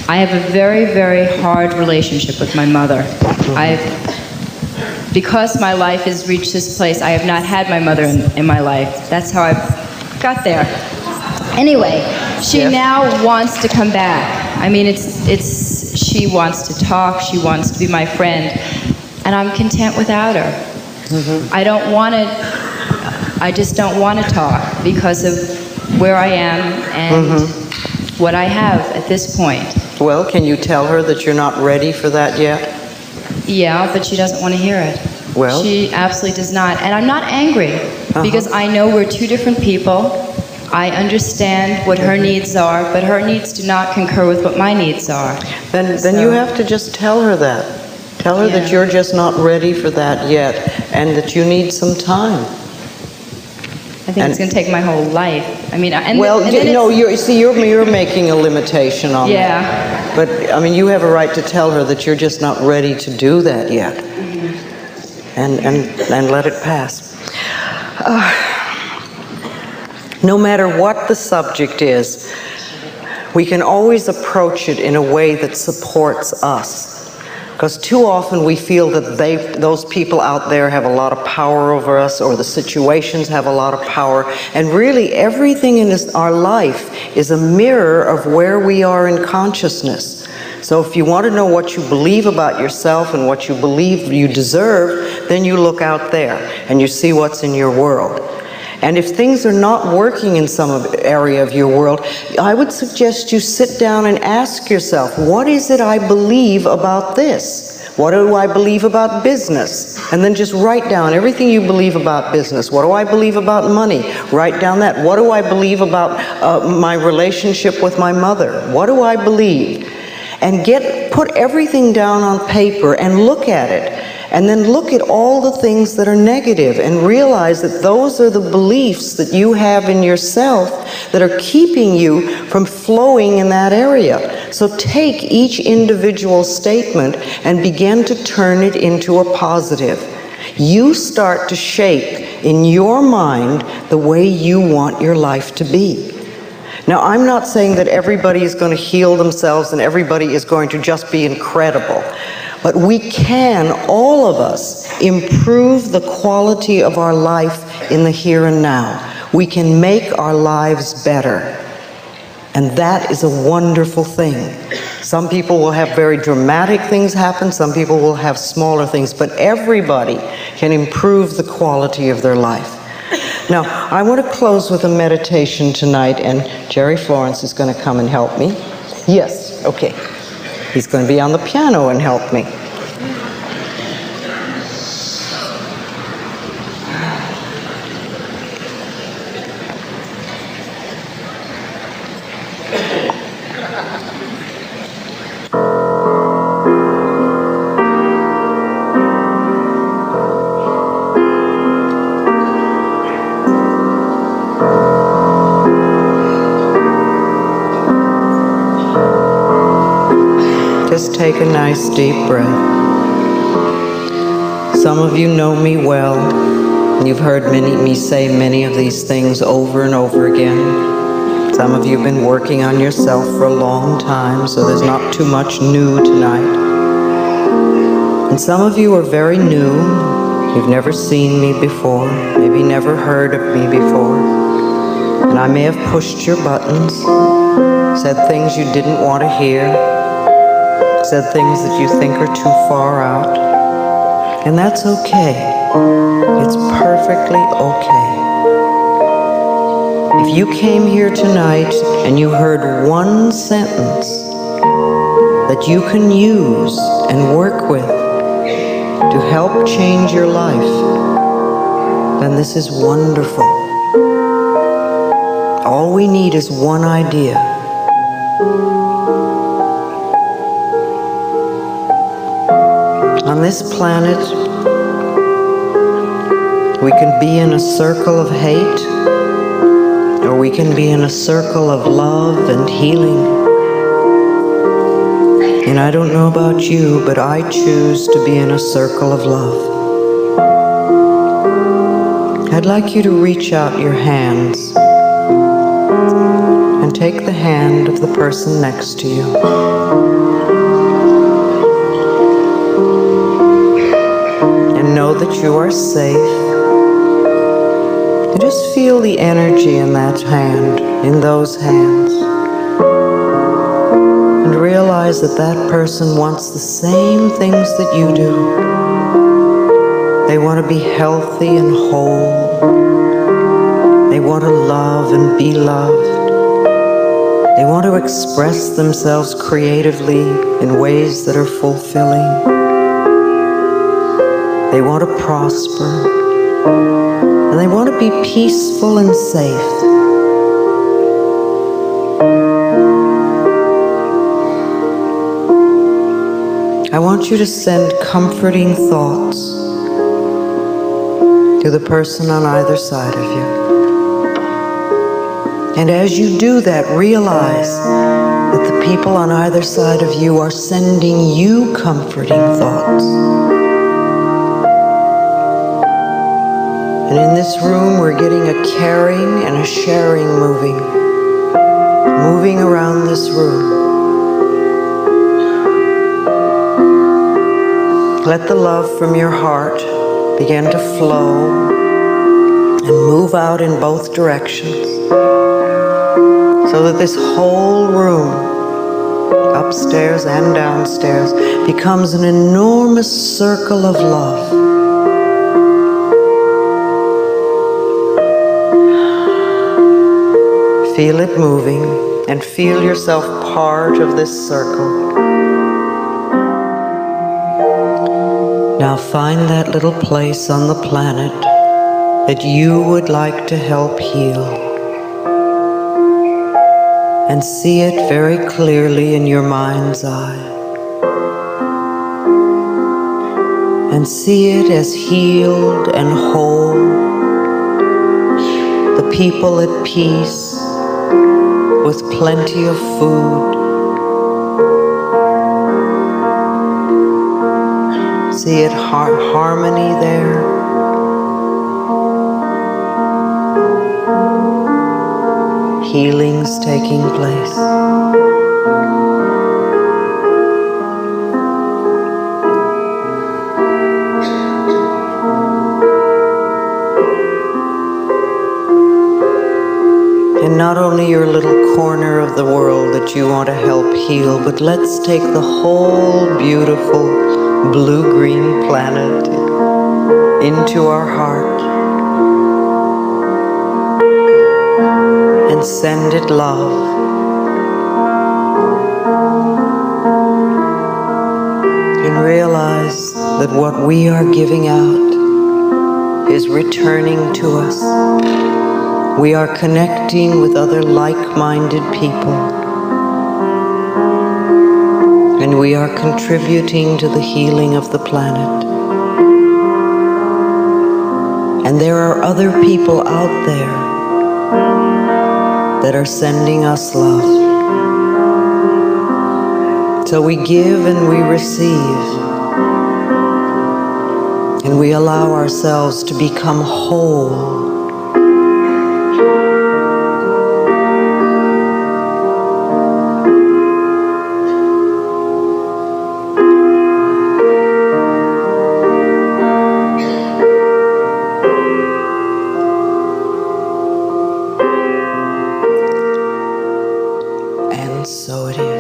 [SPEAKER 10] I have a very, very hard relationship with my mother. Because my life has reached this place, I have not had my mother in my life. That's how I got there. Anyway, she now wants to come back. I mean, she wants to talk, she wants to be my friend, and I'm content without her. I just don't want to talk because of where I am and what I have at this point.
[SPEAKER 2] Well, can you tell her that you're not ready for that yet?
[SPEAKER 10] Yeah, but she doesn't want to hear it.
[SPEAKER 2] Well,
[SPEAKER 10] she absolutely does not. And I'm not angry because I know we're two different people. I understand what her needs are, but her needs do not concur with what my needs are.
[SPEAKER 2] Then you have to just tell her that. Tell her that you're just not ready for that yet and that you need some time.
[SPEAKER 10] I think it's going to take my whole life. I mean,
[SPEAKER 2] you're making a limitation on that. But I mean, you have a right to tell her that you're just not ready to do that yet, and let it pass. No matter what the subject is, we can always approach it in a way that supports us. Because too often we feel that those people out there have a lot of power over us, or the situations have a lot of power. And really everything in our life is a mirror of where we are in consciousness. So if you want to know what you believe about yourself and what you believe you deserve, then you look out there and you see what's in your world. And if things are not working in some area of your world, I would suggest you sit down and ask yourself, what is it I believe about this? What do I believe about business? And then just write down everything you believe about business. What do I believe about money? Write down that. What do I believe about my relationship with my mother? What do I believe? And put everything down on paper and look at it. And then look at all the things that are negative and realize that those are the beliefs that you have in yourself that are keeping you from flowing in that area. So take each individual statement and begin to turn it into a positive. You start to shape in your mind the way you want your life to be. Now, I'm not saying that everybody is going to heal themselves and everybody is going to just be incredible. But we can, all of us, improve the quality of our life in the here and now. We can make our lives better. And that is a wonderful thing. Some people will have very dramatic things happen, some people will have smaller things, but everybody can improve the quality of their life. Now, I want to close with a meditation tonight, and Jerry Florence is going to come and help me. Yes, okay. He's going to be on the piano and help me. Just take a nice deep breath. Some of you know me well. You've heard me say many of these things over and over again. Some of you have been working on yourself for a long time, so there's not too much new tonight. And some of you are very new. You've never seen me before, maybe never heard of me before. And I may have pushed your buttons, said things you didn't want to hear, said things that you think are too far out. And that's okay. It's perfectly okay. If you came here tonight and you heard one sentence that you can use and work with to help change your life, then this is wonderful. All we need is one idea. On this planet, we can be in a circle of hate, or we can be in a circle of love and healing. And I don't know about you, but I choose to be in a circle of love. I'd like you to reach out your hands and take the hand of the person next to you. Know that you are safe. And just feel the energy in that hand, in those hands. And realize that that person wants the same things that you do. They want to be healthy and whole. They want to love and be loved. They want to express themselves creatively in ways that are fulfilling. They want to prosper, and they want to be peaceful and safe. I want you to send comforting thoughts to the person on either side of you. And as you do that, realize that the people on either side of you are sending you comforting thoughts. And in this room, we're getting a caring and a sharing moving around this room. Let the love from your heart begin to flow and move out in both directions, so that this whole room, upstairs and downstairs, becomes an enormous circle of love. Feel it moving and feel yourself part of this circle. Now find that little place on the planet that you would like to help heal. And see it very clearly in your mind's eye. And see it as healed and whole. The people at peace, with plenty of food. See it harmony there. Healings taking place. And not only your little corner of the world that you want to help heal, but let's take the whole beautiful blue-green planet into our heart and send it love. And realize that what we are giving out is returning to us. We are connecting with other like-minded people. And we are contributing to the healing of the planet. And there are other people out there that are sending us love. So we give and we receive. And we allow ourselves to become whole. So it is.